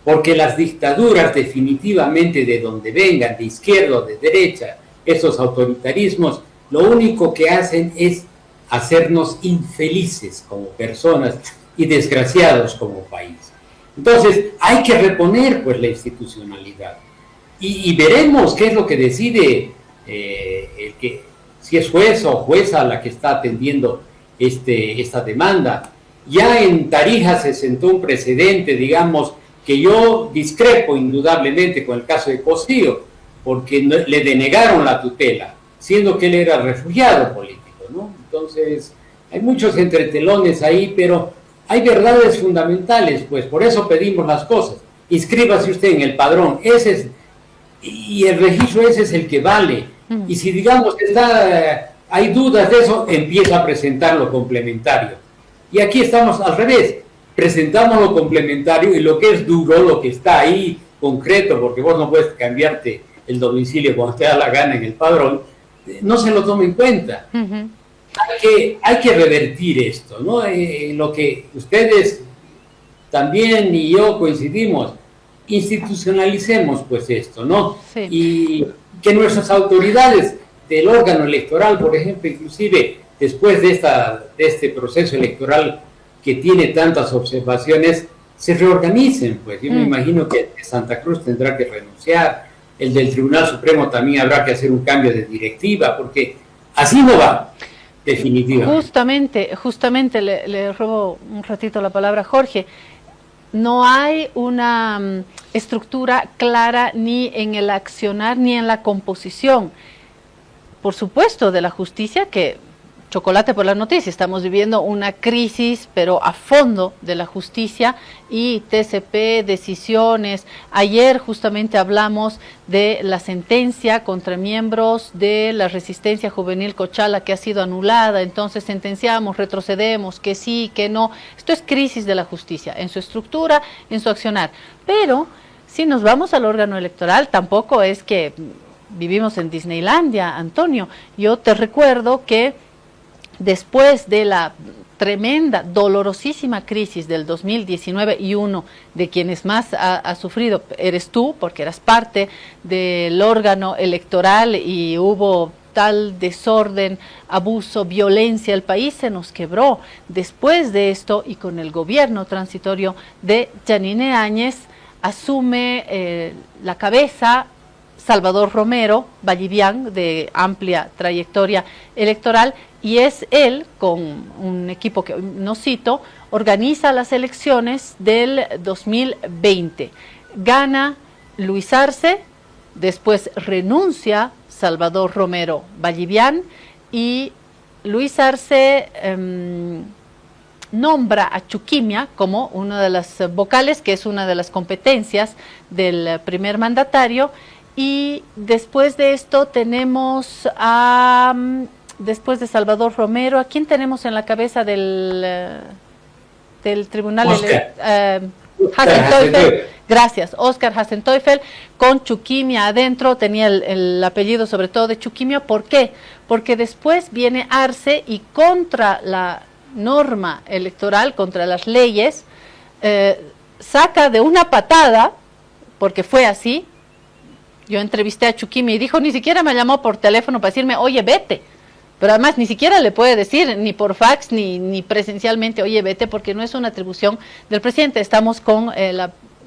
S9: Porque las dictaduras, definitivamente, de donde vengan, de izquierda o de derecha, esos autoritarismos, lo único que hacen es hacernos infelices como personas y desgraciados como país. Entonces, hay que reponer, pues, la institucionalidad. Y veremos qué es lo que decide si es juez o jueza la que está atendiendo esta demanda. Ya en Tarija se sentó un precedente, digamos, que que yo discrepo indudablemente con el caso de Cosío, porque le denegaron la tutela, siendo que él era refugiado político, ¿no? Entonces, hay muchos entretelones ahí, pero hay verdades fundamentales, pues por eso pedimos las cosas. Inscríbase usted en el padrón, y el registro ese es el que vale. Y si digamos que hay dudas de eso, empieza a presentar lo complementario. Y aquí estamos al revés, presentamos lo complementario y lo que es duro, lo que está ahí concreto, porque vos no puedes cambiarte el domicilio cuando te da la gana en el padrón, no se lo toma en cuenta. Hay que revertir esto, ¿no? Lo que ustedes también y yo coincidimos, institucionalicemos pues esto, ¿no? Sí. Y que nuestras autoridades del órgano electoral, por ejemplo, inclusive después de este proceso electoral que tiene tantas observaciones, se reorganicen, pues. Yo me imagino que Santa Cruz tendrá que renunciar, el del Tribunal Supremo también habrá que hacer un cambio de directiva, porque así no va, definitivamente.
S2: Justamente le robo un ratito la palabra a Jorge. No hay una estructura clara ni en el accionar ni en la composición. Por supuesto, de la justicia, que chocolate por la noticia, estamos viviendo una crisis, pero a fondo de la justicia y TCP, decisiones. Ayer justamente hablamos de la sentencia contra miembros de la Resistencia Juvenil Cochala que ha sido anulada, entonces sentenciamos, retrocedemos, que sí, que no. Esto es crisis de la justicia, en su estructura, en su accionar. Pero si nos vamos al órgano electoral, tampoco es que vivimos en Disneylandia, Antonio. Yo te recuerdo que después de la tremenda, dolorosísima crisis del 2019 y uno de quienes más ha sufrido eres tú, porque eras parte del órgano electoral y hubo tal desorden, abuso, violencia, el país se nos quebró. Después de esto y con el gobierno transitorio de Yanine Áñez, asume la cabeza Salvador Romero Vallivian, de amplia trayectoria electoral, y es él, con un equipo que no cito, organiza las elecciones del 2020. Gana Luis Arce, después renuncia Salvador Romero Vallivian y Luis Arce nombra a Chuquimia como una de las vocales, que es una de las competencias del primer mandatario. Y después de esto tenemos después de Salvador Romero, ¿a quién tenemos en la cabeza del tribunal? Hasenteufel. Gracias, Oscar Hasenteufel, con Chuquimia adentro, tenía el apellido sobre todo de Chuquimia. ¿Por qué? Porque después viene Arce y contra la norma electoral, contra las leyes, saca de una patada, porque fue así. Yo entrevisté a Chuquimia y dijo, ni siquiera me llamó por teléfono para decirme, oye, vete. Pero además ni siquiera le puede decir, ni por fax, ni presencialmente, oye, vete, porque no es una atribución del presidente. Estamos con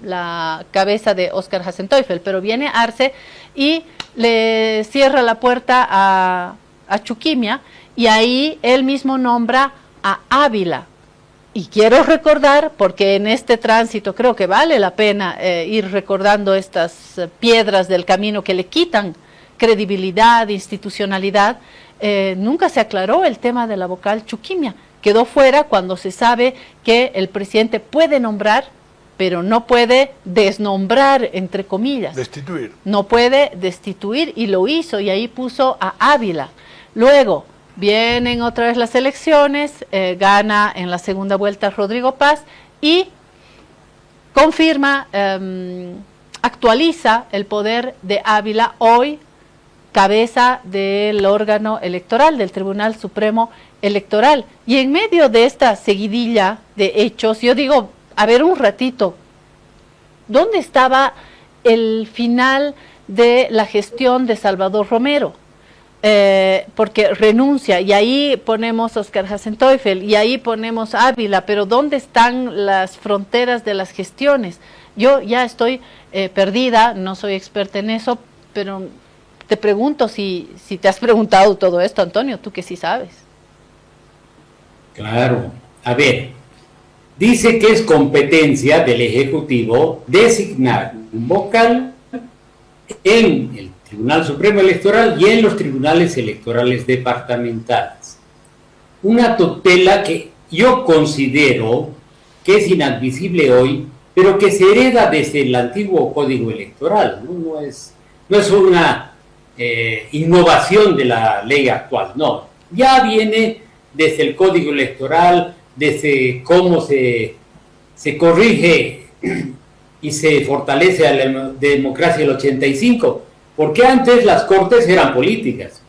S2: la cabeza de Oscar Hasenteufel, pero viene Arce y le cierra la puerta a Chuquimia, y ahí él mismo nombra a Ávila. Y quiero recordar, porque en este tránsito creo que vale la pena ir recordando estas piedras del camino que le quitan credibilidad, institucionalidad. Nunca se aclaró el tema de la vocal Chuquimia. Quedó fuera cuando se sabe que el presidente puede nombrar, pero no puede desnombrar, entre comillas.
S3: Destituir. No
S2: puede destituir, y lo hizo, y ahí puso a Ávila. Luego vienen otra vez las elecciones, gana en la segunda vuelta Rodrigo Paz y confirma, actualiza el poder de Ávila, hoy cabeza del órgano electoral, del Tribunal Supremo Electoral. Y en medio de esta seguidilla de hechos, yo digo, a ver un ratito, ¿dónde estaba el final de la gestión de Salvador Romero? Porque renuncia, y ahí ponemos Oscar Hasenteufel, y ahí ponemos Ávila, pero ¿dónde están las fronteras de las gestiones? Yo ya estoy perdida, no soy experta en eso, pero te pregunto si te has preguntado todo esto, Antonio, tú que sí sabes.
S9: Claro, a ver, dice que es competencia del Ejecutivo designar un vocal en el Tribunal Supremo Electoral y en los tribunales electorales departamentales. Una tutela que yo considero que es inadmisible hoy, pero que se hereda desde el antiguo Código Electoral, no es una innovación de la ley actual, no, ya viene desde el Código Electoral, desde cómo se corrige y se fortalece a la democracia del 85, porque antes las cortes eran políticas,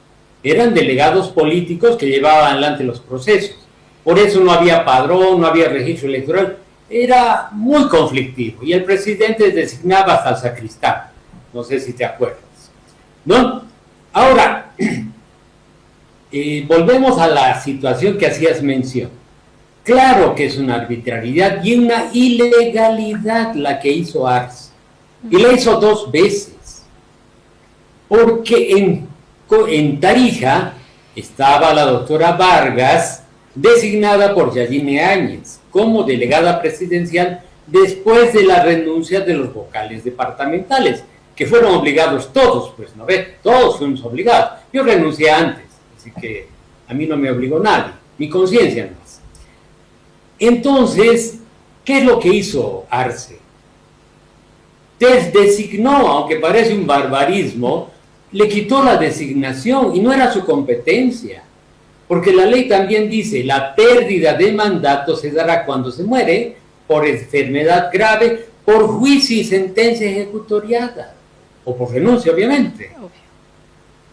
S9: eran delegados políticos que llevaban adelante los procesos, por eso no había padrón, no había registro electoral, era muy conflictivo, y el presidente designaba hasta el sacristán, no sé si te acuerdas, ¿no? Ahora, volvemos a la situación que hacías mención. Claro que es una arbitrariedad y una ilegalidad la que hizo Arce. Y la hizo 2 veces. Porque en Tarija estaba la doctora Vargas, designada por Yadine Áñez como delegada presidencial después de la renuncia de los vocales departamentales, que fueron obligados todos, pues, ¿no ves? Todos fuimos obligados. Yo renuncié antes, así que a mí no me obligó nadie, mi conciencia no. Entonces, ¿qué es lo que hizo Arce? Designó, aunque parece un barbarismo, le quitó la designación y no era su competencia, porque la ley también dice, la pérdida de mandato se dará cuando se muere, por enfermedad grave, por juicio y sentencia ejecutoriada, o por renuncia, obviamente.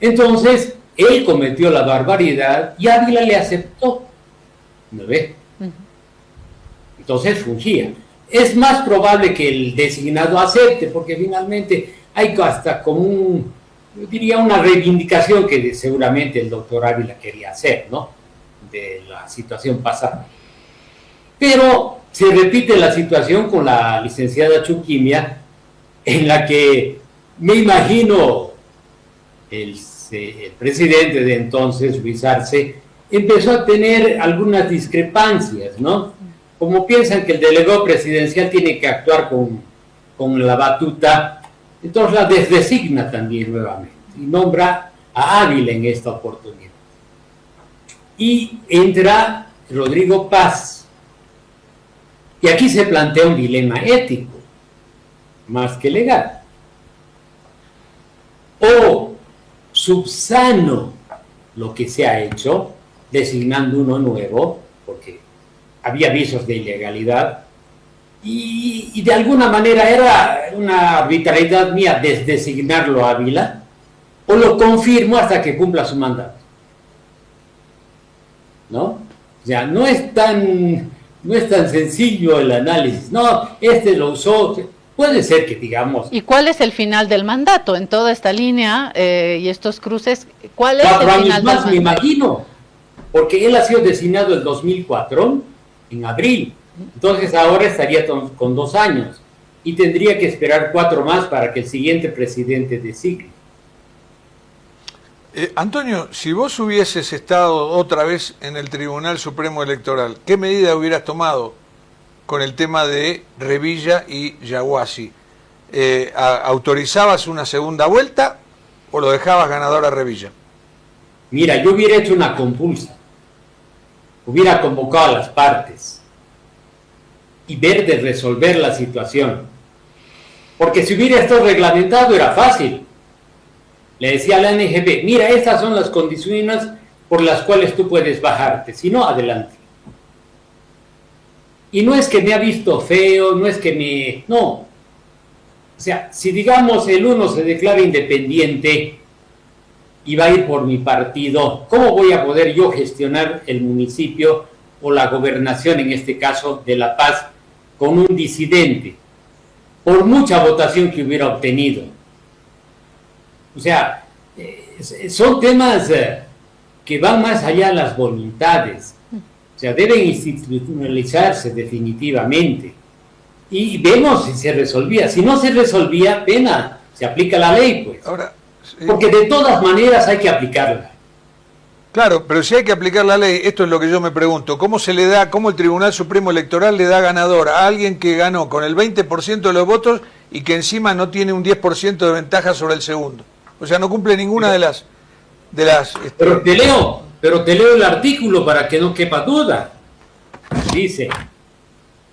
S9: Entonces, él cometió la barbaridad y Ávila le aceptó, ¿no ve? Entonces fungía. Es más probable que el designado acepte, porque finalmente hay hasta como yo diría una reivindicación que seguramente el doctor Ávila quería hacer, ¿no? De la situación pasada. Pero se repite la situación con la licenciada Chuquimia, en la que me imagino el presidente de entonces, Luis Arce, empezó a tener algunas discrepancias, ¿no? Como piensan que el delegado presidencial tiene que actuar con la batuta, entonces la desdesigna también nuevamente y nombra a Ávila en esta oportunidad. Y entra Rodrigo Paz. Y aquí se plantea un dilema ético, más que legal. O subsano lo que se ha hecho, designando uno nuevo, porque había visos de ilegalidad, y de alguna manera era una arbitrariedad mía desdesignarlo a Ávila, o lo confirmo hasta que cumpla su mandato, ¿no? O sea, no es tan sencillo el análisis, no, lo usó, puede ser que digamos...
S2: ¿Y cuál es el final del mandato en toda esta línea y estos cruces? ¿Cuál es el final del mandato? 4 años más,
S9: me imagino, porque él ha sido designado el 2004, en abril, entonces ahora estaría con 2 años y tendría que esperar 4 más para que el siguiente presidente designe.
S3: Antonio, si vos hubieses estado otra vez en el Tribunal Supremo Electoral, ¿qué medida hubieras tomado con el tema de Revilla y Yaguasi? ¿Autorizabas una segunda vuelta o lo dejabas ganador a Revilla?
S9: Mira, yo hubiera hecho una compulsa, hubiera convocado a las partes y ver de resolver la situación, porque si hubiera estado reglamentado era fácil. Le decía a la NGB, mira, estas son las condiciones por las cuales tú puedes bajarte, si no, adelante. Y no es que me ha visto feo, no es que no. O sea, si digamos el uno se declara independiente y va a ir por mi partido, ¿cómo voy a poder yo gestionar el municipio o la gobernación, en este caso, de La Paz, con un disidente, por mucha votación que hubiera obtenido? O sea, son temas que van más allá de las voluntades. O sea, deben institucionalizarse definitivamente. Y vemos si se resolvía. Si no se resolvía, pena, se aplica la ley, pues.
S3: Ahora,
S9: porque de todas maneras hay que aplicarla.
S3: Claro, pero si hay que aplicar la ley, esto es lo que yo me pregunto, ¿cómo el Tribunal Supremo Electoral le da ganador a alguien que ganó con el 20% de los votos y que encima no tiene un 10% de ventaja sobre el segundo? O sea, no cumple ninguna de las
S9: Pero te leo el artículo para que no quepa duda. Dice: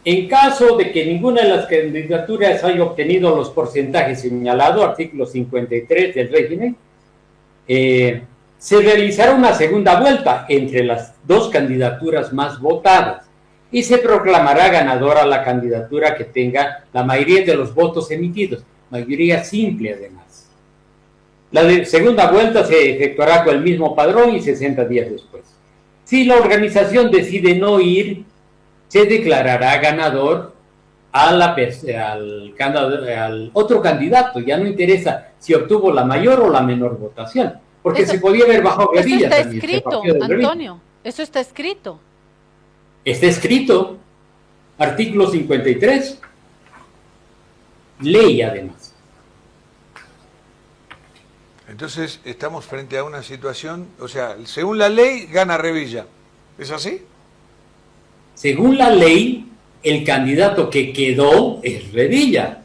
S9: en caso de que ninguna de las candidaturas haya obtenido los porcentajes señalados, artículo 53 del régimen, se realizará una segunda vuelta entre las dos candidaturas más votadas y se proclamará ganadora la candidatura que tenga la mayoría de los votos emitidos, mayoría simple además. La segunda vuelta se efectuará con el mismo padrón y 60 días después. Si la organización decide no ir, se declarará ganador al otro candidato. Ya no interesa si obtuvo la mayor o la menor votación, porque se podía ver bajo Revilla.
S2: Eso está escrito, Antonio, eso está escrito.
S9: Está escrito, artículo 53, ley además.
S3: Entonces estamos frente a una situación, o sea, según la ley gana Revilla, ¿es así?
S9: Según la ley, el candidato que quedó es Revilla,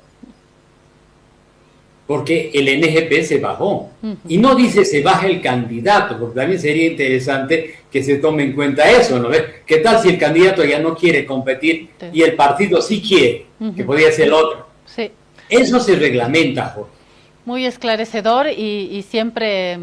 S9: porque el NGP se bajó. Y no dice se baja el candidato, porque también sería interesante que se tome en cuenta eso, ¿no? ¿Qué tal si el candidato ya no quiere competir y el partido sí quiere, que podría ser el otro?
S2: Sí.
S9: Eso se reglamenta, Jorge.
S2: Muy esclarecedor y siempre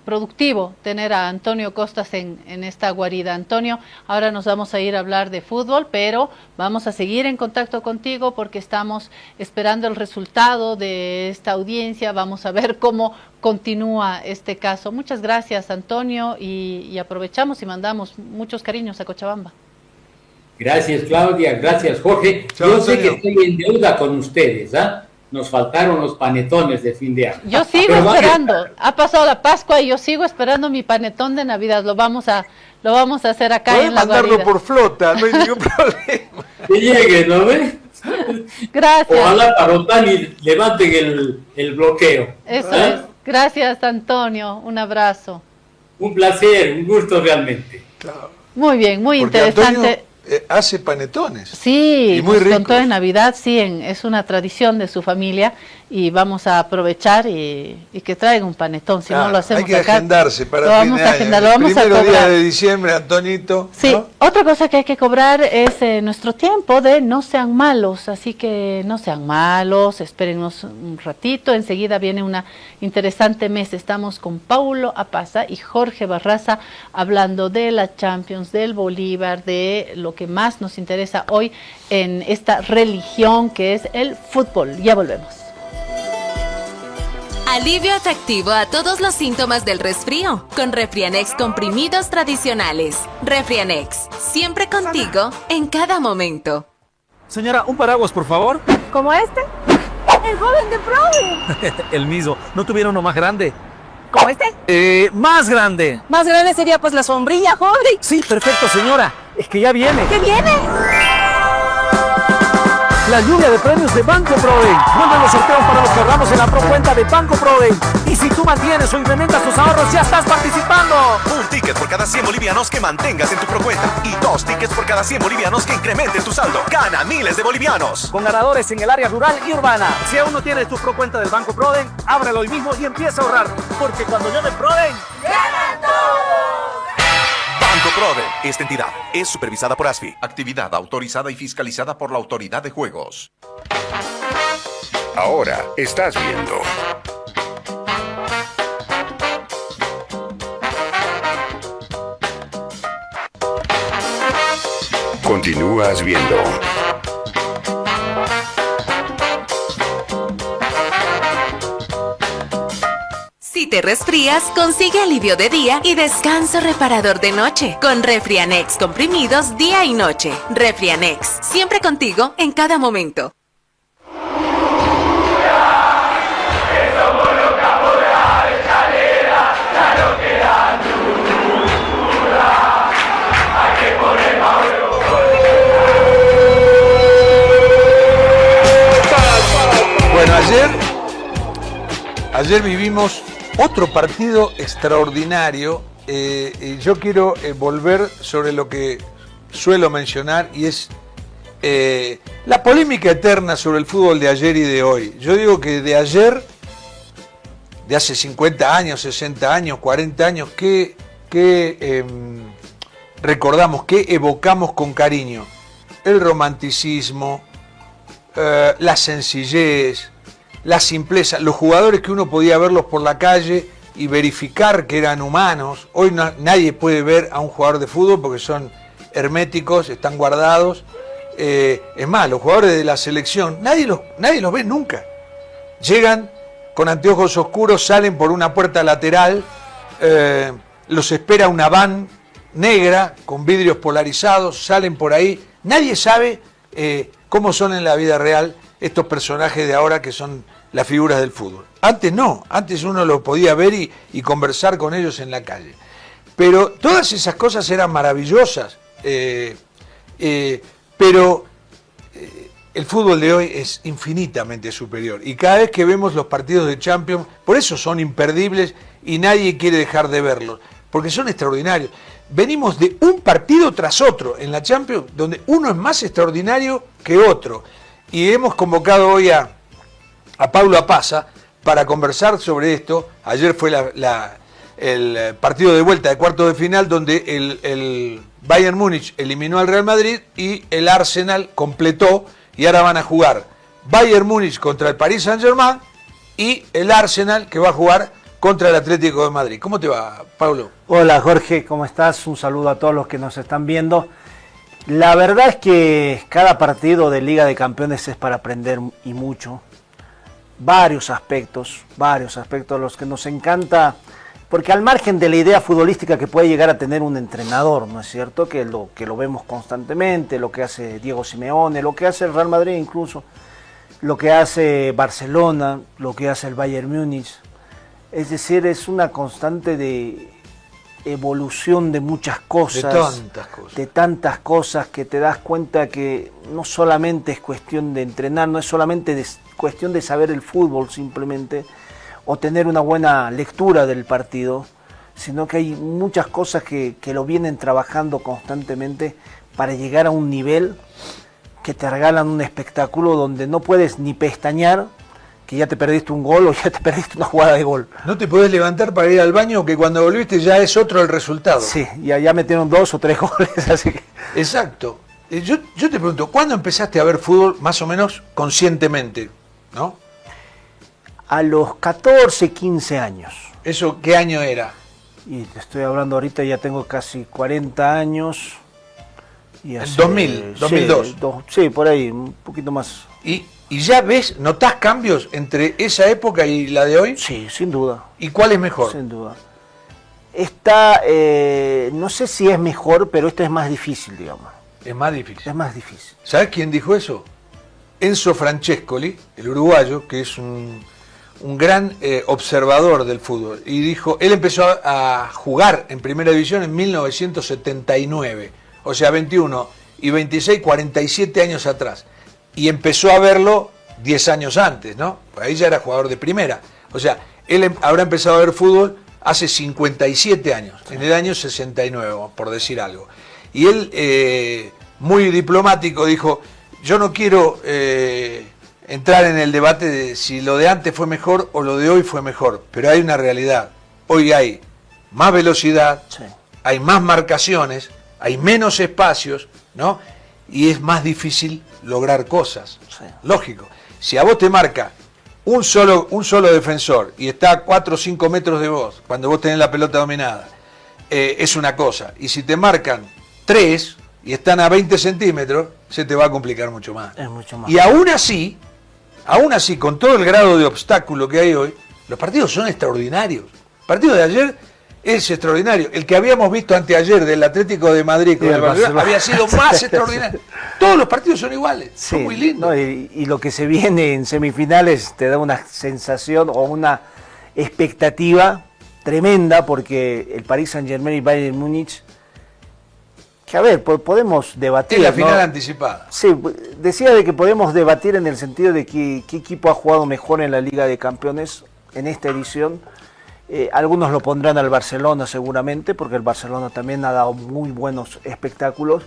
S2: productivo tener a Antonio Costas en esta guarida. Antonio, ahora nos vamos a ir a hablar de fútbol, pero vamos a seguir en contacto contigo porque estamos esperando el resultado de esta audiencia. Vamos a ver cómo continúa este caso. Muchas gracias, Antonio, y aprovechamos y mandamos muchos cariños a Cochabamba.
S9: Gracias, Claudia. Gracias, Jorge.
S3: Chao,
S9: yo sé
S3: Antonio.
S9: que estoy en deuda con ustedes, ¿ah? Nos faltaron los panetones de fin de año.
S2: Yo sigo esperando. Ha pasado la Pascua y yo sigo esperando mi panetón de Navidad. Lo vamos a hacer acá en la guarida.
S3: mandarlo por flota, no hay ningún problema.
S9: Que llegue, ¿no ves?
S2: Gracias.
S9: Ojalá para Otani levanten el bloqueo.
S2: Eso es. Gracias, Antonio. Un abrazo.
S9: Un placer, un gusto realmente.
S3: Claro.
S2: Muy bien, muy
S3: Porque
S2: interesante.
S3: Antonio, hace panetones.
S2: Sí,
S3: y muy
S2: nos
S3: ricos.
S2: contó de Navidad, sí, es una tradición de su familia y vamos a aprovechar y que traigan un panetón, si no lo hacemos
S3: hay que
S2: acá.
S3: agendarse para
S2: lo
S3: fin
S2: vamos
S3: de
S2: a
S3: año.
S2: agendar, lo vamos a
S3: Primero día
S2: cobrar.
S3: de diciembre, Antonito.
S2: Sí,
S3: ¿no?
S2: otra cosa que hay que cobrar es nuestro tiempo de no sean malos, así que no sean malos, espérennos un ratito, enseguida viene una interesante mesa. Estamos con Paulo Apaza y Jorge Barraza hablando de la Champions, del Bolívar, de lo que más nos interesa hoy en esta religión que es el fútbol. Ya volvemos.
S4: Alivio efectivo a todos los síntomas del resfrío con Refrianex comprimidos tradicionales. Refrianex, siempre contigo en cada momento.
S5: Señora, un paraguas, por favor.
S6: ¿Como este? El joven de Prode.
S5: El mismo. ¿No tuviera uno más grande?
S6: ¿Como este?
S5: Más grande.
S6: Más grande sería pues la sombrilla, joven.
S5: Sí, perfecto, señora. Es que ya viene.
S6: ¿Qué viene?
S5: La lluvia de premios de Banco Proden. Vuelven los sorteos para los que ahorramos en la procuenta de Banco Proden. Y si tú mantienes o incrementas tus ahorros, ya estás participando.
S7: Un ticket por cada 100 bolivianos que mantengas en tu procuenta y 2 tickets por cada 100 bolivianos que incrementen tu saldo. Gana miles de bolivianos.
S5: Con ganadores en el área rural y urbana. Si aún no tienes tu procuenta del Banco Proden, ábrelo hoy mismo y empieza a ahorrar. Porque cuando llame Proden,
S6: ¡ganan todos!
S7: Banco Proden. Esta entidad es supervisada por ASFI. Actividad autorizada y fiscalizada por la Autoridad de Juegos.
S8: Ahora estás viendo. Continúas viendo.
S4: Si te resfrías, consigue alivio de día y descanso reparador de noche con Refrianex comprimidos día y noche. Refrianex, siempre contigo en cada momento.
S3: Bueno, ayer vivimos Otro partido extraordinario, yo quiero volver sobre lo que suelo mencionar, y es la polémica eterna sobre el fútbol de ayer y de hoy. Yo digo que de ayer, de hace 50 años, 60 años, 40 años, que recordamos, que evocamos con cariño. El romanticismo, la sencillez, la simpleza, los jugadores que uno podía verlos por la calle y verificar que eran humanos. Hoy nadie puede ver a un jugador de fútbol porque son herméticos, están guardados. Es más, los jugadores de la selección, nadie los ve nunca. Llegan con anteojos oscuros, salen por una puerta lateral, los espera una van negra con vidrios polarizados, salen por ahí. Nadie sabe cómo son en la vida real estos personajes de ahora que son las figuras del fútbol. Antes no, antes uno lo podía ver y conversar con ellos en la calle. Pero todas esas cosas eran maravillosas, pero el fútbol de hoy es infinitamente superior. Y cada vez que vemos los partidos de Champions, por eso son imperdibles y nadie quiere dejar de verlos, porque son extraordinarios. Venimos de un partido tras otro en la Champions, donde uno es más extraordinario que otro. Y hemos convocado hoy a Paulo Apaza para conversar sobre esto. Ayer fue el partido de vuelta de cuartos de final, donde el Bayern Múnich eliminó al Real Madrid y el Arsenal completó, y ahora van a jugar Bayern Múnich contra el Paris Saint-Germain y el Arsenal, que va a jugar contra el Atlético de Madrid. ¿Cómo te va, Pablo?
S10: Hola, Jorge, ¿cómo estás? Un saludo a todos los que nos están viendo. La verdad es que cada partido de Liga de Campeones es para aprender y mucho. Varios aspectos los que nos encanta, porque al margen de la idea futbolística que puede llegar a tener un entrenador, ¿no es cierto? Que lo vemos constantemente, lo que hace Diego Simeone, lo que hace el Real Madrid incluso, lo que hace Barcelona, lo que hace el Bayern Múnich. Es decir, es una constante de evolución de muchas cosas, de tantas cosas que te das cuenta que no solamente es cuestión de entrenar, no es solamente cuestión de saber el fútbol simplemente, o tener una buena lectura del partido, sino que hay muchas cosas que lo vienen trabajando constantemente para llegar a un nivel que te regalan un espectáculo donde no puedes ni pestañear que ya te perdiste un gol o ya te perdiste una jugada de gol.
S3: No te podés levantar para ir al baño, que cuando volviste ya es otro el resultado.
S10: Sí, ya metieron 2 o 3 goles, así que...
S3: Exacto. Yo te pregunto, ¿cuándo empezaste a ver fútbol más o menos conscientemente, no?
S10: A los 14, 15 años.
S3: ¿Eso qué año era?
S10: Y te estoy hablando ahorita, ya tengo casi 40 años. Y
S3: en 2000, 2002.
S10: Sí, por ahí, un poquito más.
S3: ¿Y ya ves, notás cambios entre esa época y la de hoy?
S10: Sí, sin duda.
S3: ¿Y cuál es mejor?
S10: Sin duda. Esta, no sé si es mejor, pero esta es más difícil, digamos.
S3: Es más difícil.
S10: Es más difícil.
S3: ¿Sabes quién dijo eso? Enzo Francescoli, el uruguayo, que es un gran observador del fútbol. Y dijo, él empezó a jugar en Primera División en 1979. O sea, 21 y 26, 47 años atrás. Y empezó a verlo 10 años antes, ¿no? Ahí ya era jugador de primera. O sea, él habrá empezado a ver fútbol hace 57 años, en el año 69, por decir algo. Y él, muy diplomático, dijo, yo no quiero entrar en el debate de si lo de antes fue mejor o lo de hoy fue mejor, pero hay una realidad. Hoy hay más velocidad, sí, hay más marcaciones, hay menos espacios, ¿no? Y es más difícil lograr cosas. Sí. Lógico. Si a vos te marca un solo defensor y está a 4 o 5 metros de vos, cuando vos tenés la pelota dominada, es una cosa. Y si te marcan 3 y están a 20 centímetros, se te va a complicar mucho más.
S10: Es mucho más.
S3: Y aún así, con todo el grado de obstáculo que hay hoy, los partidos son extraordinarios. El partido de ayer es extraordinario. El que habíamos visto anteayer del Atlético de Madrid con el Barcelona había sido más extraordinario. Todos los partidos son iguales, sí, son muy lindos.
S10: No, y lo que se viene en semifinales te da una sensación o una expectativa tremenda, porque el Paris Saint-Germain y Bayern Múnich, que a ver, podemos debatir.
S3: Es la final, ¿no?,
S10: anticipada. Sí, decía de que podemos debatir en el sentido de qué equipo ha jugado mejor en la Liga de Campeones en esta edición. Algunos lo pondrán al Barcelona seguramente, porque el Barcelona también ha dado muy buenos espectáculos,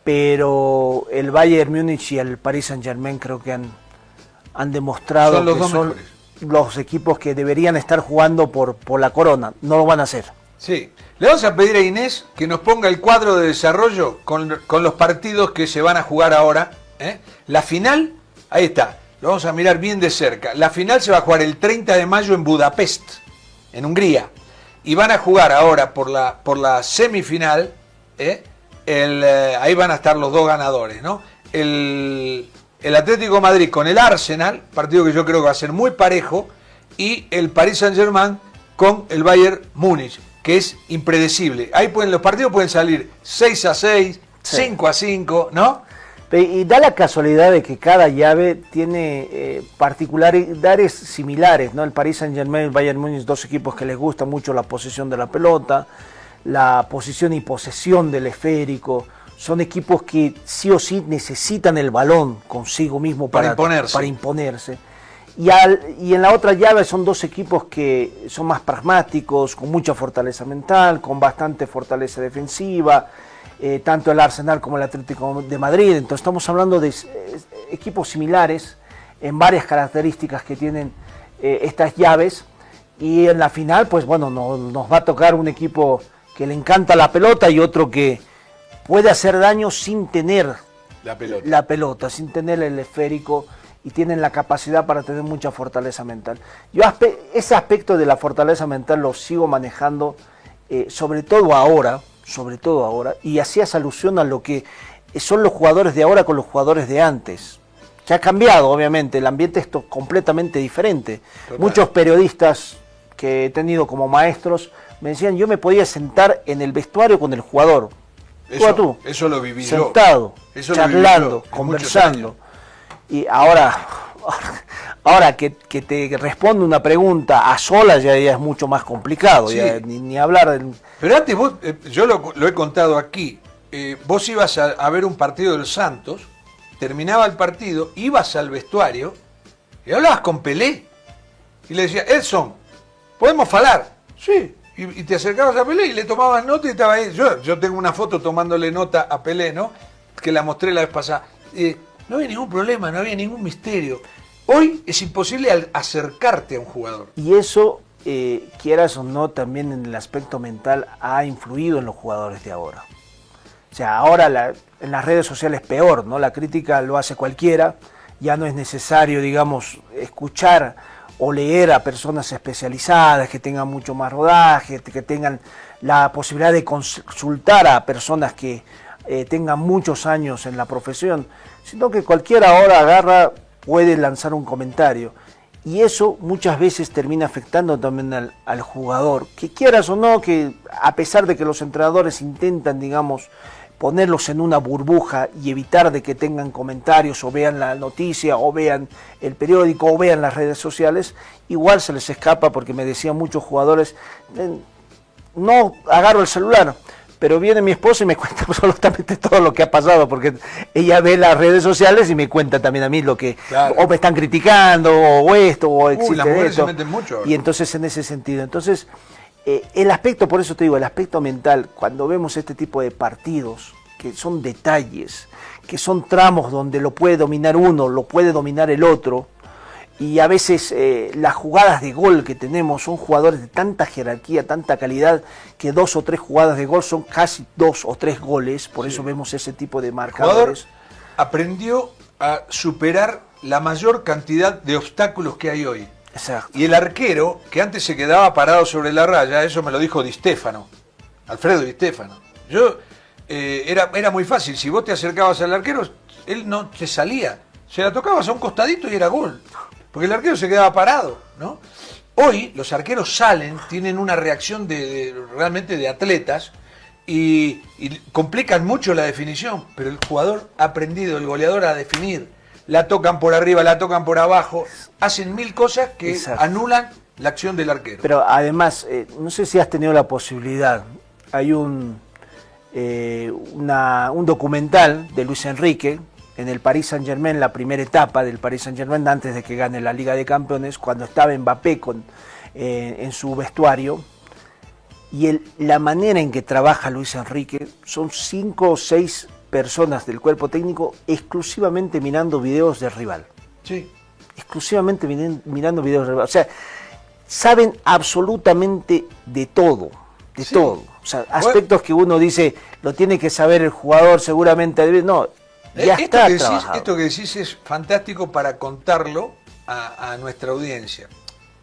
S10: pero el Bayern Múnich y el Paris Saint-Germain creo que han demostrado que son los equipos que deberían estar jugando por la corona. No lo van a hacer.
S3: Sí. Le vamos a pedir a Inés que nos ponga el cuadro de desarrollo con los partidos que se van a jugar ahora. La final, ahí está, lo vamos a mirar bien de cerca. La final se va a jugar el 30 de mayo en Budapest, en Hungría. Y van a jugar ahora por la semifinal, ahí van a estar los dos ganadores, ¿no? El Atlético de Madrid con el Arsenal, partido que yo creo que va a ser muy parejo, y el Paris Saint-Germain con el Bayern Múnich, que es impredecible. Ahí los partidos pueden salir 6-6, 5-5, ¿no?
S10: Y da la casualidad de que cada llave tiene particularidades similares, ¿no? El Paris Saint-Germain y el Bayern Múnich, dos equipos que les gusta mucho la posesión de la pelota, la posición y posesión del esférico. Son equipos que sí o sí necesitan el balón consigo mismo para imponerse. Y en la otra llave son dos equipos que son más pragmáticos, con mucha fortaleza mental, con bastante fortaleza defensiva, tanto el Arsenal como el Atlético de Madrid. Entonces estamos hablando de equipos similares en varias características que tienen estas llaves. Y en la final, pues bueno, nos va a tocar un equipo que le encanta la pelota y otro que puede hacer daño sin tener la pelota, sin tener el esférico, y tienen la capacidad para tener mucha fortaleza mental. Yo ese aspecto de la fortaleza mental lo sigo manejando, sobre todo ahora, y hacías alusión a lo que son los jugadores de ahora con los jugadores de antes. Se ha cambiado, obviamente, el ambiente es completamente diferente. Total. Muchos periodistas que he tenido como maestros me decían, yo me podía sentar en el vestuario con el jugador.
S3: Eso lo viví
S10: sentado,
S3: yo.
S10: Charlando, conversando. Y ahora que te responde una pregunta a solas ya es mucho más complicado, sí. Ya, ni hablar del...
S3: Pero antes vos, yo lo he contado aquí, vos ibas a ver un partido del Santos, terminaba el partido, ibas al vestuario y hablabas con Pelé y le decías, Edson, ¿podemos hablar? Sí. Y te acercabas a Pelé y le tomabas nota y estaba ahí. Yo tengo una foto tomándole nota a Pelé, ¿no? Que la mostré la vez pasada. No había ningún problema, no había ningún misterio. Hoy es imposible acercarte a un jugador.
S10: Y eso, quieras o no, también en el aspecto mental ha influido en los jugadores de ahora. O sea, ahora en las redes sociales peor, ¿no? La crítica lo hace cualquiera. Ya no es necesario, digamos, escuchar o leer a personas especializadas que tengan mucho más rodaje, que tengan la posibilidad de consultar a personas que tengan muchos años en la profesión, sino que cualquiera ahora puede lanzar un comentario. Y eso muchas veces termina afectando también al jugador, que quieras o no, que a pesar de que los entrenadores intentan, digamos, ponerlos en una burbuja y evitar de que tengan comentarios o vean la noticia o vean el periódico o vean las redes sociales, igual se les escapa, porque me decían muchos jugadores, no agarro el celular, pero viene mi esposa y me cuenta absolutamente todo lo que ha pasado, porque ella ve las redes sociales y me cuenta también a mí lo que, claro, o me están criticando, o esto, o existe
S3: las mujeres
S10: esto.
S3: Se meten mucho.
S10: Y entonces en ese sentido, el aspecto, por eso te digo, el aspecto mental, cuando vemos este tipo de partidos, que son detalles, que son tramos donde lo puede dominar uno, lo puede dominar el otro, y a veces las jugadas de gol que tenemos son jugadores de tanta jerarquía, tanta calidad, que 2 o 3 jugadas de gol son casi 2 o 3 goles, por eso vemos ese tipo de marcadores.
S3: El jugador aprendió a superar la mayor cantidad de obstáculos que hay hoy.
S10: Exacto.
S3: Y el arquero, que antes se quedaba parado sobre la raya, eso me lo dijo Di Stéfano, Alfredo Di Stéfano. Era muy fácil, si vos te acercabas al arquero, él no te salía, se la tocabas a un costadito y era gol, porque el arquero se quedaba parado, ¿no? Hoy los arqueros salen, tienen una reacción realmente de atletas y complican mucho la definición, pero el jugador ha aprendido, el goleador, a definir. La tocan por arriba, la tocan por abajo, hacen 1000 cosas que
S10: Exacto.
S3: anulan la acción del arquero.
S10: Pero además, no sé si has tenido la posibilidad, hay un documental de Luis Enrique en el Paris Saint-Germain, la primera etapa del Paris Saint-Germain antes de que gane la Liga de Campeones, cuando estaba Mbappé en su vestuario. Y la manera en que trabaja Luis Enrique, son 5 o 6 personas del cuerpo técnico exclusivamente mirando videos del rival.
S3: Sí.
S10: Exclusivamente mirando videos del rival. O sea, saben absolutamente de todo. De todo. O sea, aspectos que uno dice, lo tiene que saber el jugador seguramente. No, ya está trabajado.
S3: Esto que decís es fantástico para contarlo a nuestra audiencia.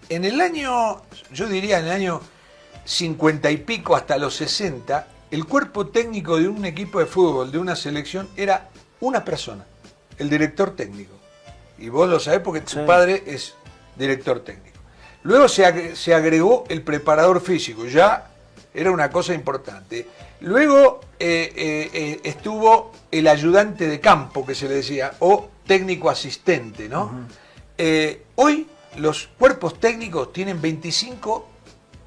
S3: En el año, yo diría en el año 50 y pico hasta los 60, el cuerpo técnico de un equipo de fútbol, de una selección, era una persona, el director técnico. Y vos lo sabés porque tu padre es director técnico. Luego se agregó el preparador físico, ya era una cosa importante. Luego estuvo el ayudante de campo, que se le decía, o técnico asistente, ¿no? Hoy los cuerpos técnicos tienen 25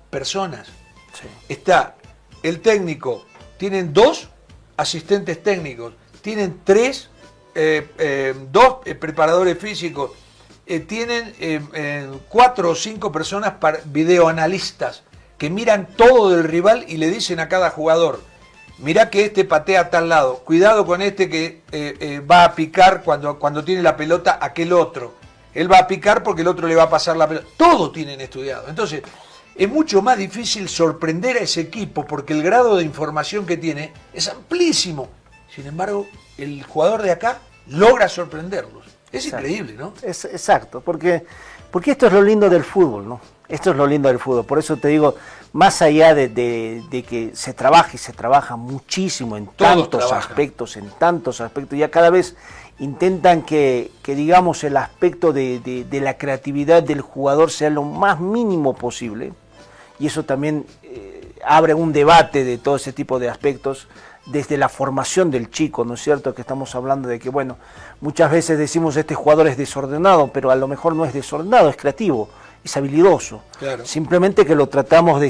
S3: personas.
S10: Sí.
S3: Está el técnico, tienen 2 asistentes técnicos, tienen 3, 2 preparadores físicos, tienen 4 o 5 personas videoanalistas que miran todo del rival y le dicen a cada jugador: mirá que este patea a tal lado, cuidado con este que va a picar cuando tiene la pelota aquel otro, él va a picar porque el otro le va a pasar la pelota. Todo tienen estudiado. Entonces es mucho más difícil sorprender a ese equipo porque el grado de información que tiene es amplísimo. Sin embargo, el jugador de acá logra sorprenderlos. Es increíble, ¿no?
S10: Exacto, porque esto es lo lindo del fútbol, ¿no? Esto es lo lindo del fútbol. Por eso te digo, más allá de que se trabaja y se trabaja muchísimo en tantos aspectos, ya cada vez intentan que digamos, el aspecto de la creatividad del jugador sea lo más mínimo posible. Y eso también abre un debate de todo ese tipo de aspectos desde la formación del chico, ¿no es cierto? Que estamos hablando de que, bueno, muchas veces decimos este jugador es desordenado, pero a lo mejor no es desordenado, es creativo, es habilidoso.
S3: Claro.
S10: Simplemente que lo tratamos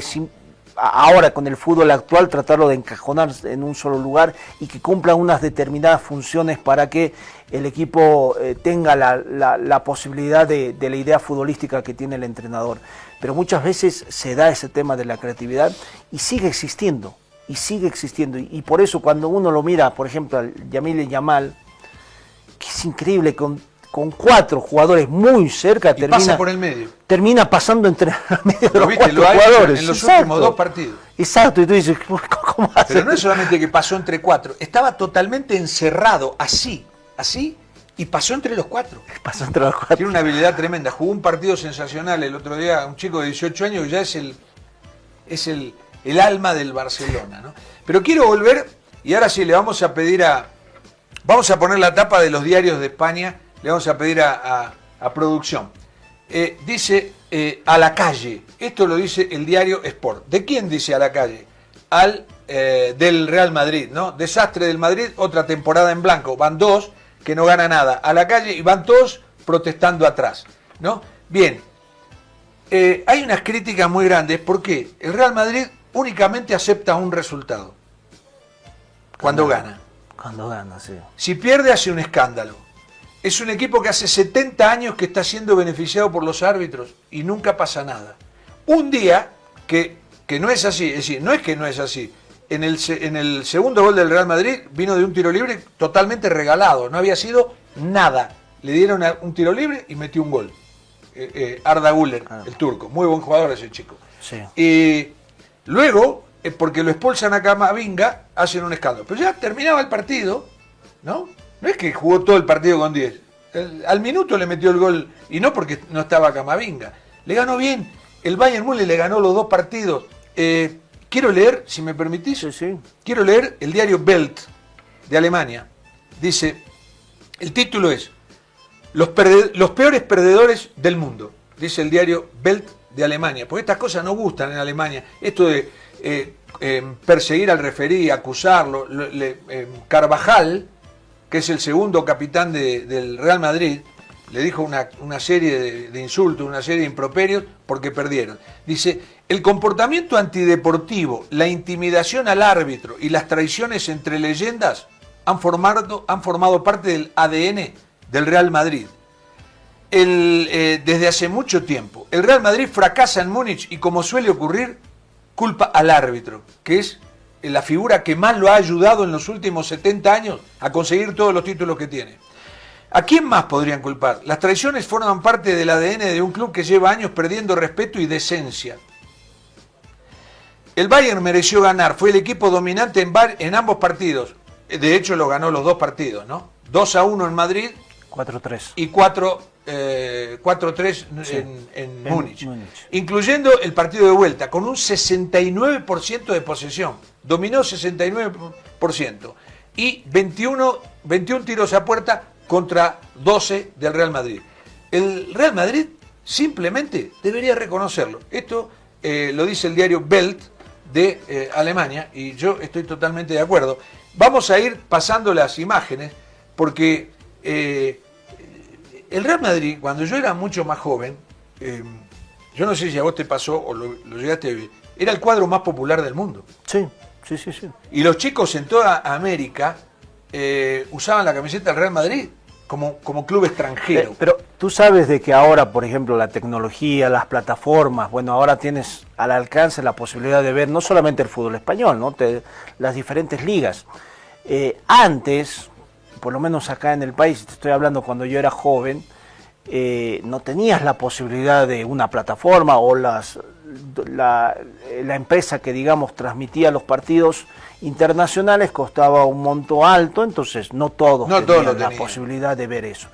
S10: ahora con el fútbol actual, tratarlo de encajonar en un solo lugar y que cumpla unas determinadas funciones para que el equipo tenga la posibilidad de la idea futbolística que tiene el entrenador. Pero muchas veces se da ese tema de la creatividad y sigue existiendo. Y por eso cuando uno lo mira, por ejemplo, al Yamil Yamal, que es increíble, con 4 jugadores muy cerca,
S3: pasa por el medio.
S10: Termina pasando entre el medio de los 4
S3: jugadores. En los últimos 2 partidos.
S10: Exacto, y tú dices, ¿cómo hace?
S3: Pero no es solamente que pasó entre 4, estaba totalmente encerrado, así, y pasó entre los 4. Tiene una habilidad tremenda. Jugó un partido sensacional el otro día, un chico de 18 años que ya es el alma del Barcelona, ¿no? Pero quiero volver, y ahora sí le vamos a pedir vamos a poner la tapa de los diarios de España, le vamos a pedir a producción. Dice a la calle, esto lo dice el diario Sport. ¿De quién dice a la calle? Del Real Madrid, ¿no? Desastre del Madrid, otra temporada en blanco. Van 2 que no gana nada. A la calle y van todos protestando atrás, ¿no? Bien, hay unas críticas muy grandes porque el Real Madrid únicamente acepta un resultado. Cuando gana.
S10: Cuando gana, sí.
S3: Si pierde, hace un escándalo. Es un equipo que hace 70 años que está siendo beneficiado por los árbitros y nunca pasa nada. Un día que no es así, es decir, no es que no es así. En el segundo gol del Real Madrid vino de un tiro libre totalmente regalado, no había sido nada. Le dieron un tiro libre y metió un gol. Arda Güler, el turco, muy buen jugador ese chico.
S10: Sí.
S3: Y luego, porque lo expulsan a Camavinga, hacen un escándalo. Pero ya terminaba el partido, ¿no? No es que jugó todo el partido con 10. Al minuto le metió el gol, y no porque no estaba Camavinga. Le ganó bien. El Bayern Múnich le ganó los 2 partidos. Quiero leer, si me permitís, quiero leer el diario Welt de Alemania. Dice, el título es los peores perdedores del mundo, dice el diario Welt de Alemania, porque estas cosas no gustan en Alemania. Esto de perseguir al referí, acusarlo. Carvajal, que es el segundo capitán del Real Madrid, le dijo una serie de insultos, una serie de improperios porque perdieron. Dice, el comportamiento antideportivo, la intimidación al árbitro y las traiciones entre leyendas han formado parte del ADN del Real Madrid. desde hace mucho tiempo. El Real Madrid fracasa en Múnich y, como suele ocurrir, culpa al árbitro, que es la figura que más lo ha ayudado en los últimos 70 años a conseguir todos los títulos que tiene. ¿A quién más podrían culpar? Las traiciones forman parte del ADN de un club que lleva años perdiendo respeto y decencia. El Bayern mereció ganar, fue el equipo dominante en ambos partidos. De hecho, lo ganó los dos partidos, ¿no? 2-1 en Madrid.
S10: 4-3.
S3: Y 4-3 en Múnich. Incluyendo el partido de vuelta, con un 69% de posesión. Dominó 69%. Y 21 tiros a puerta contra 12 del Real Madrid. El Real Madrid simplemente debería reconocerlo. Esto lo dice el diario Welt de Alemania, y yo estoy totalmente de acuerdo. Vamos a ir pasando las imágenes, porque el Real Madrid, cuando yo era mucho más joven, yo no sé si a vos te pasó o lo llegaste a vivir, era el cuadro más popular del mundo.
S10: Sí.
S3: Y los chicos en toda América usaban la camiseta del Real Madrid como club extranjero.
S10: Pero tú sabes de que ahora, por ejemplo, la tecnología, las plataformas, bueno, ahora tienes al alcance la posibilidad de ver no solamente el fútbol español, ¿no? Las diferentes ligas. Antes, por lo menos acá en el país, te estoy hablando cuando yo era joven, no tenías la posibilidad de una plataforma o la empresa que, digamos, transmitía los partidos internacionales costaba un monto alto, entonces no todos tenían la posibilidad de ver eso.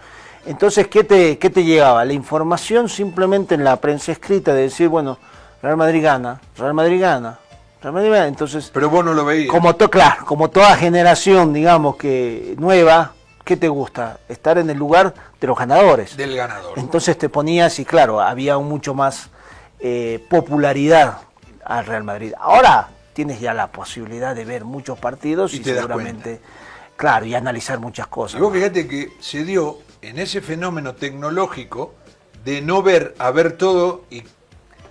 S10: Entonces, ¿qué te llegaba? La información simplemente en la prensa escrita de decir, bueno, Real Madrid gana, Real Madrid gana, Real Madrid gana. Entonces,
S3: pero vos no lo veías.
S10: Claro, como toda generación, digamos, que nueva, ¿qué te gusta? Estar en el lugar de los ganadores.
S3: Del ganador.
S10: Entonces te ponías y claro, había mucho más popularidad al Real Madrid. Ahora tienes ya la posibilidad de ver muchos partidos y seguramente, claro, y analizar muchas cosas.
S3: Y vos fíjate que se dio en ese fenómeno tecnológico de no ver, a ver todo y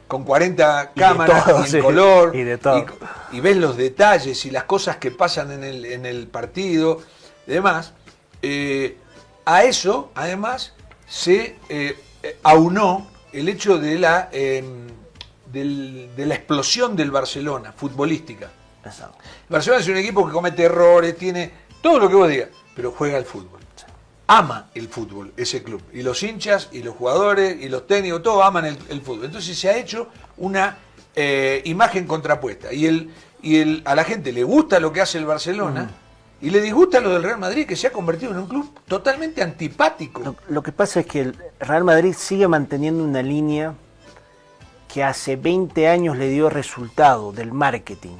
S3: con 40 cámaras
S10: todo,
S3: y en color,
S10: y de todo.
S3: Y ves los detalles y las cosas que pasan en el partido y demás. A eso, además, se aunó el hecho de la explosión del Barcelona, futbolística.
S10: Exacto.
S3: Barcelona es un equipo que comete errores, tiene todo lo que vos digas, pero juega al fútbol. Ama el fútbol, ese club. Y los hinchas, y los jugadores, y los técnicos, todos aman el fútbol. Entonces se ha hecho una imagen contrapuesta. A la gente le gusta lo que hace el Barcelona, y le disgusta lo del Real Madrid, que se ha convertido en un club totalmente antipático.
S10: Lo que pasa es que el Real Madrid sigue manteniendo una línea que hace 20 años le dio resultado del marketing.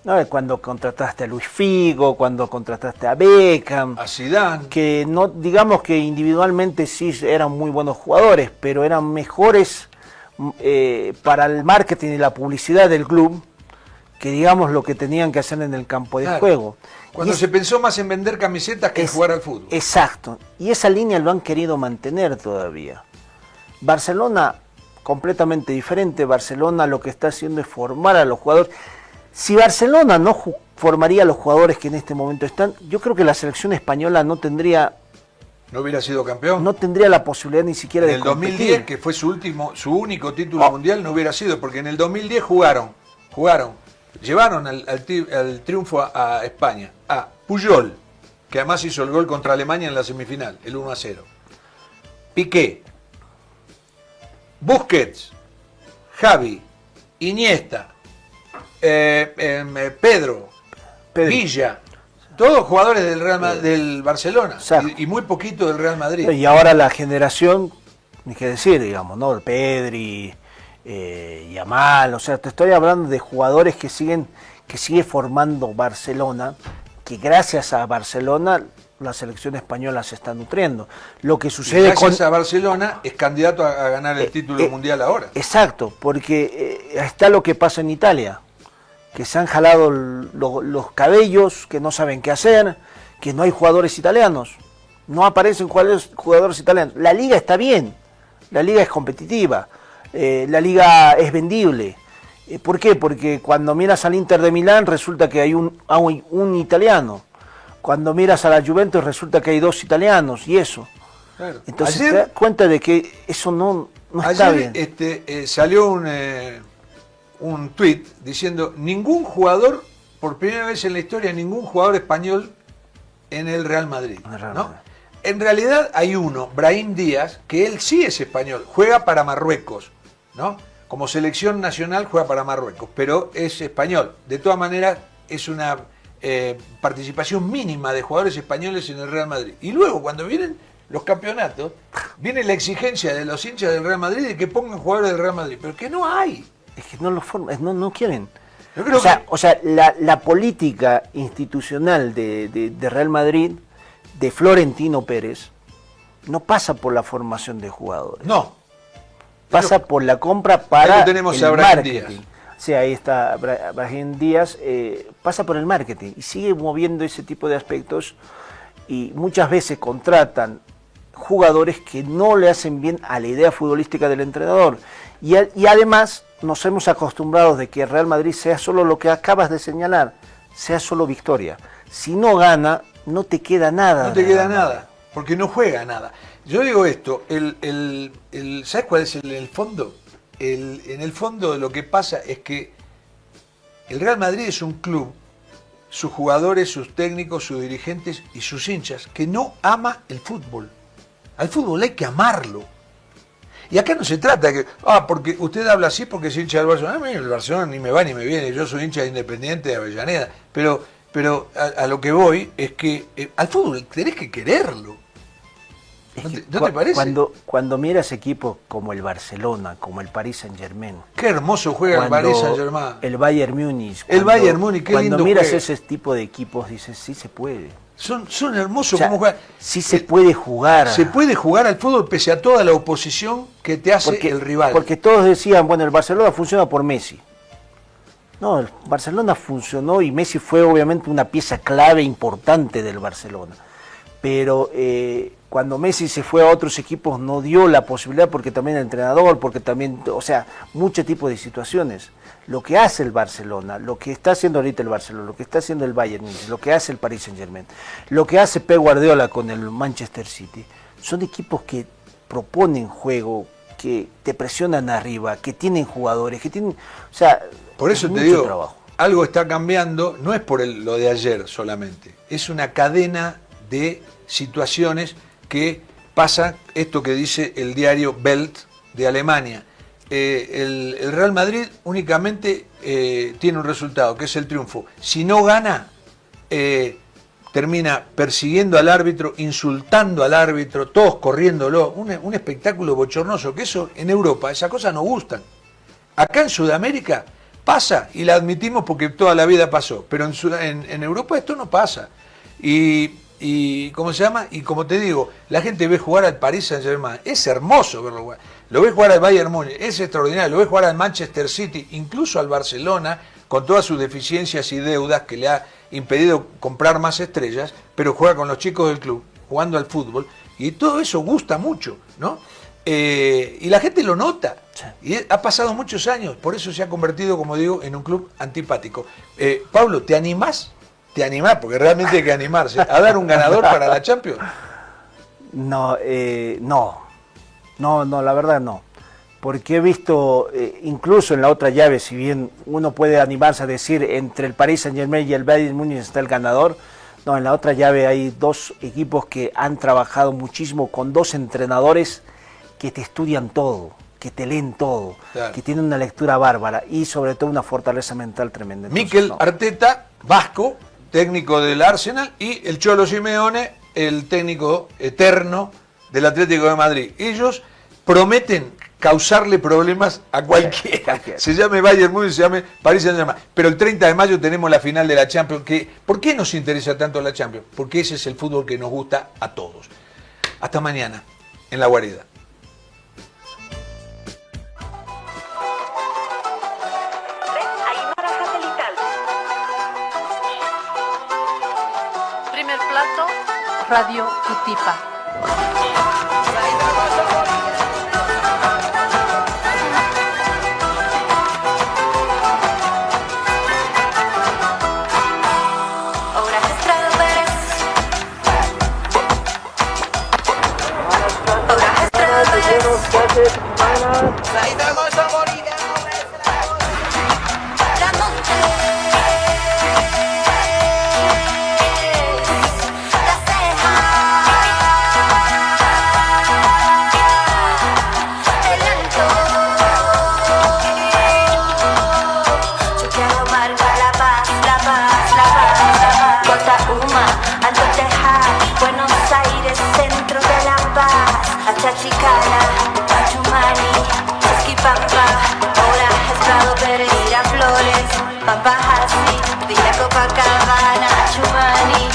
S10: ¿No? Cuando contrataste a Luis Figo, cuando contrataste a Beckham,
S3: a Zidane,
S10: que no, digamos que individualmente sí eran muy buenos jugadores, pero eran mejores para el marketing y la publicidad del club que, digamos, lo que tenían que hacer en el campo de juego.
S3: Cuando se pensó más en vender camisetas que en jugar al fútbol.
S10: Exacto. Y esa línea lo han querido mantener todavía. Barcelona, completamente diferente. Barcelona lo que está haciendo es formar a los jugadores. Si Barcelona no formaría a los jugadores que en este momento están, yo creo que la selección española no
S3: hubiera sido campeón.
S10: No tendría la posibilidad ni siquiera de competir.
S3: En el 2010, que fue su único título mundial, no hubiera sido, porque en el 2010 llevaron al triunfo a España a Puyol, que además hizo el gol contra Alemania en la semifinal, el 1-0. Piqué, Busquets, Xavi, Iniesta, Pedro, Villa, todos jugadores del Barcelona y muy poquito del Real Madrid.
S10: Y ahora la generación, ni que decir, digamos, ¿no? Pedri, Yamal, o sea, te estoy hablando de jugadores que sigue formando Barcelona, que gracias a Barcelona la selección española se está nutriendo. Lo que sucede
S3: gracias a Barcelona es candidato a ganar el título mundial ahora.
S10: Exacto, porque está lo que pasa en Italia, que se han jalado los cabellos, que no saben qué hacer, que no hay jugadores italianos, no aparecen jugadores italianos. La liga está bien, la liga es competitiva, la liga es vendible. ¿Por qué? Porque cuando miras al Inter de Milán resulta que hay un italiano. Cuando miras a la Juventus resulta que hay 2 italianos y eso.
S3: Claro.
S10: Entonces
S3: Ayer,
S10: te das cuenta de que eso no está bien.
S3: Salió un tuit diciendo ningún jugador, por primera vez en la historia, ningún jugador español en el Real Madrid. ¿No? En realidad hay uno, Brahim Díaz, que él sí es español, juega para Marruecos, ¿no? Como selección nacional juega para Marruecos, pero es español. De todas maneras, es una participación mínima de jugadores españoles en el Real Madrid. Y luego, cuando vienen los campeonatos, viene la exigencia de los hinchas del Real Madrid de que pongan jugadores del Real Madrid, pero que no hay.
S10: Es que no lo forman, no quieren.
S3: Yo creo
S10: O sea, la política institucional de Real Madrid, de Florentino Pérez, no pasa por la formación de jugadores.
S3: No.
S10: Pasa por la compra para
S3: tenemos
S10: el
S3: a Brahim
S10: marketing.
S3: Díaz.
S10: Sí, ahí está Brahim Díaz. Pasa por el marketing y sigue moviendo ese tipo de aspectos y muchas veces contratan jugadores que no le hacen bien a la idea futbolística del entrenador. Y además nos hemos acostumbrado de que el Real Madrid sea solo lo que acabas de señalar, sea solo victoria. Si no gana, no te queda nada.
S3: No te queda nada, porque no juega nada. Yo digo esto, ¿sabes cuál es el fondo? En el fondo lo que pasa es que el Real Madrid es un club, sus jugadores, sus técnicos, sus dirigentes y sus hinchas, que no ama el fútbol. Al fútbol hay que amarlo. Y acá no se trata de que, porque usted habla así porque es hincha del Barcelona. A mí el Barcelona ni me va ni me viene, yo soy hincha de Independiente de Avellaneda. Pero a lo que voy es que al fútbol tenés que quererlo. ¿No te parece?
S10: Cuando miras equipos como el Barcelona, como el Paris Saint-Germain.
S3: Qué hermoso juega el Paris Saint-Germain.
S10: El Bayern Múnich.
S3: Bayern Múnich, qué lindo
S10: cuando miras
S3: juega.
S10: ese tipo de equipos, dices, sí se puede.
S3: Son hermosos,
S10: O sea,
S3: como juegan.
S10: Sí se puede jugar.
S3: Se puede jugar al fútbol pese a toda la oposición que te hace el rival.
S10: Porque todos decían, bueno, el Barcelona funciona por Messi. No, el Barcelona funcionó y Messi fue obviamente una pieza clave importante del Barcelona. Pero cuando Messi se fue a otros equipos no dio la posibilidad porque también el entrenador, porque también, o sea, mucho tipo de situaciones. Lo que hace el Barcelona, lo que está haciendo ahorita el Barcelona, lo que está haciendo el Bayern Múnich, lo que hace el Paris Saint-Germain, lo que hace Pep Guardiola con el Manchester City, son equipos que proponen juego, que te presionan arriba, que tienen jugadores, que tienen, o sea,
S3: por eso te digo, trabajo. Algo está cambiando, no es por lo de ayer solamente, es una cadena de situaciones que pasa, esto que dice el diario Welt de Alemania. El Real Madrid únicamente tiene un resultado, que es el triunfo. Si no gana, termina persiguiendo al árbitro, insultando al árbitro, todos corriéndolo. Un espectáculo bochornoso, que eso en Europa, esas cosas no gustan. Acá en Sudamérica pasa, y la admitimos porque toda la vida pasó, pero en Europa esto no pasa. Y ¿cómo se llama? Y como te digo, la gente ve jugar al Paris Saint-Germain, es hermoso verlo jugar. Lo ve jugar al Bayern Múnich, es extraordinario. Lo ve jugar al Manchester City, incluso al Barcelona, con todas sus deficiencias y deudas que le ha impedido comprar más estrellas, pero juega con los chicos del club, jugando al fútbol, y todo eso gusta mucho, ¿no? Y la gente lo nota. Y ha pasado muchos años, por eso se ha convertido, como digo, en un club antipático. Pablo, ¿te animás? ¿Te animás? Porque realmente hay que animarse. ¿A dar un ganador para la Champions?
S10: No, la verdad no. Porque he visto, incluso en la otra llave, si bien uno puede animarse a decir entre el Paris Saint-Germain y el Bayern Múnich está el ganador, no, en la otra llave hay dos equipos que han trabajado muchísimo con dos entrenadores que te estudian todo, que te leen todo, claro, que tienen una lectura bárbara y sobre todo una fortaleza mental tremenda. Entonces,
S3: Mikel Arteta, vasco, técnico del Arsenal, y el Cholo Simeone, el técnico eterno del Atlético de Madrid. Ellos prometen causarle problemas a cualquiera. Se llame Bayern Múnich, se llame Paris Saint-Germain. Pero el 30 de mayo tenemos la final de la Champions. ¿Por qué nos interesa tanto la Champions? Porque ese es el fútbol que nos gusta a todos. Hasta mañana, en La Guarida.
S2: Primer plato, Radio Cutipa.
S11: Chicana, Pachumani, Esquipampa, ahora Estrado Pérez, Miraflores, Papajazi, Villa Copacabana, Chumani,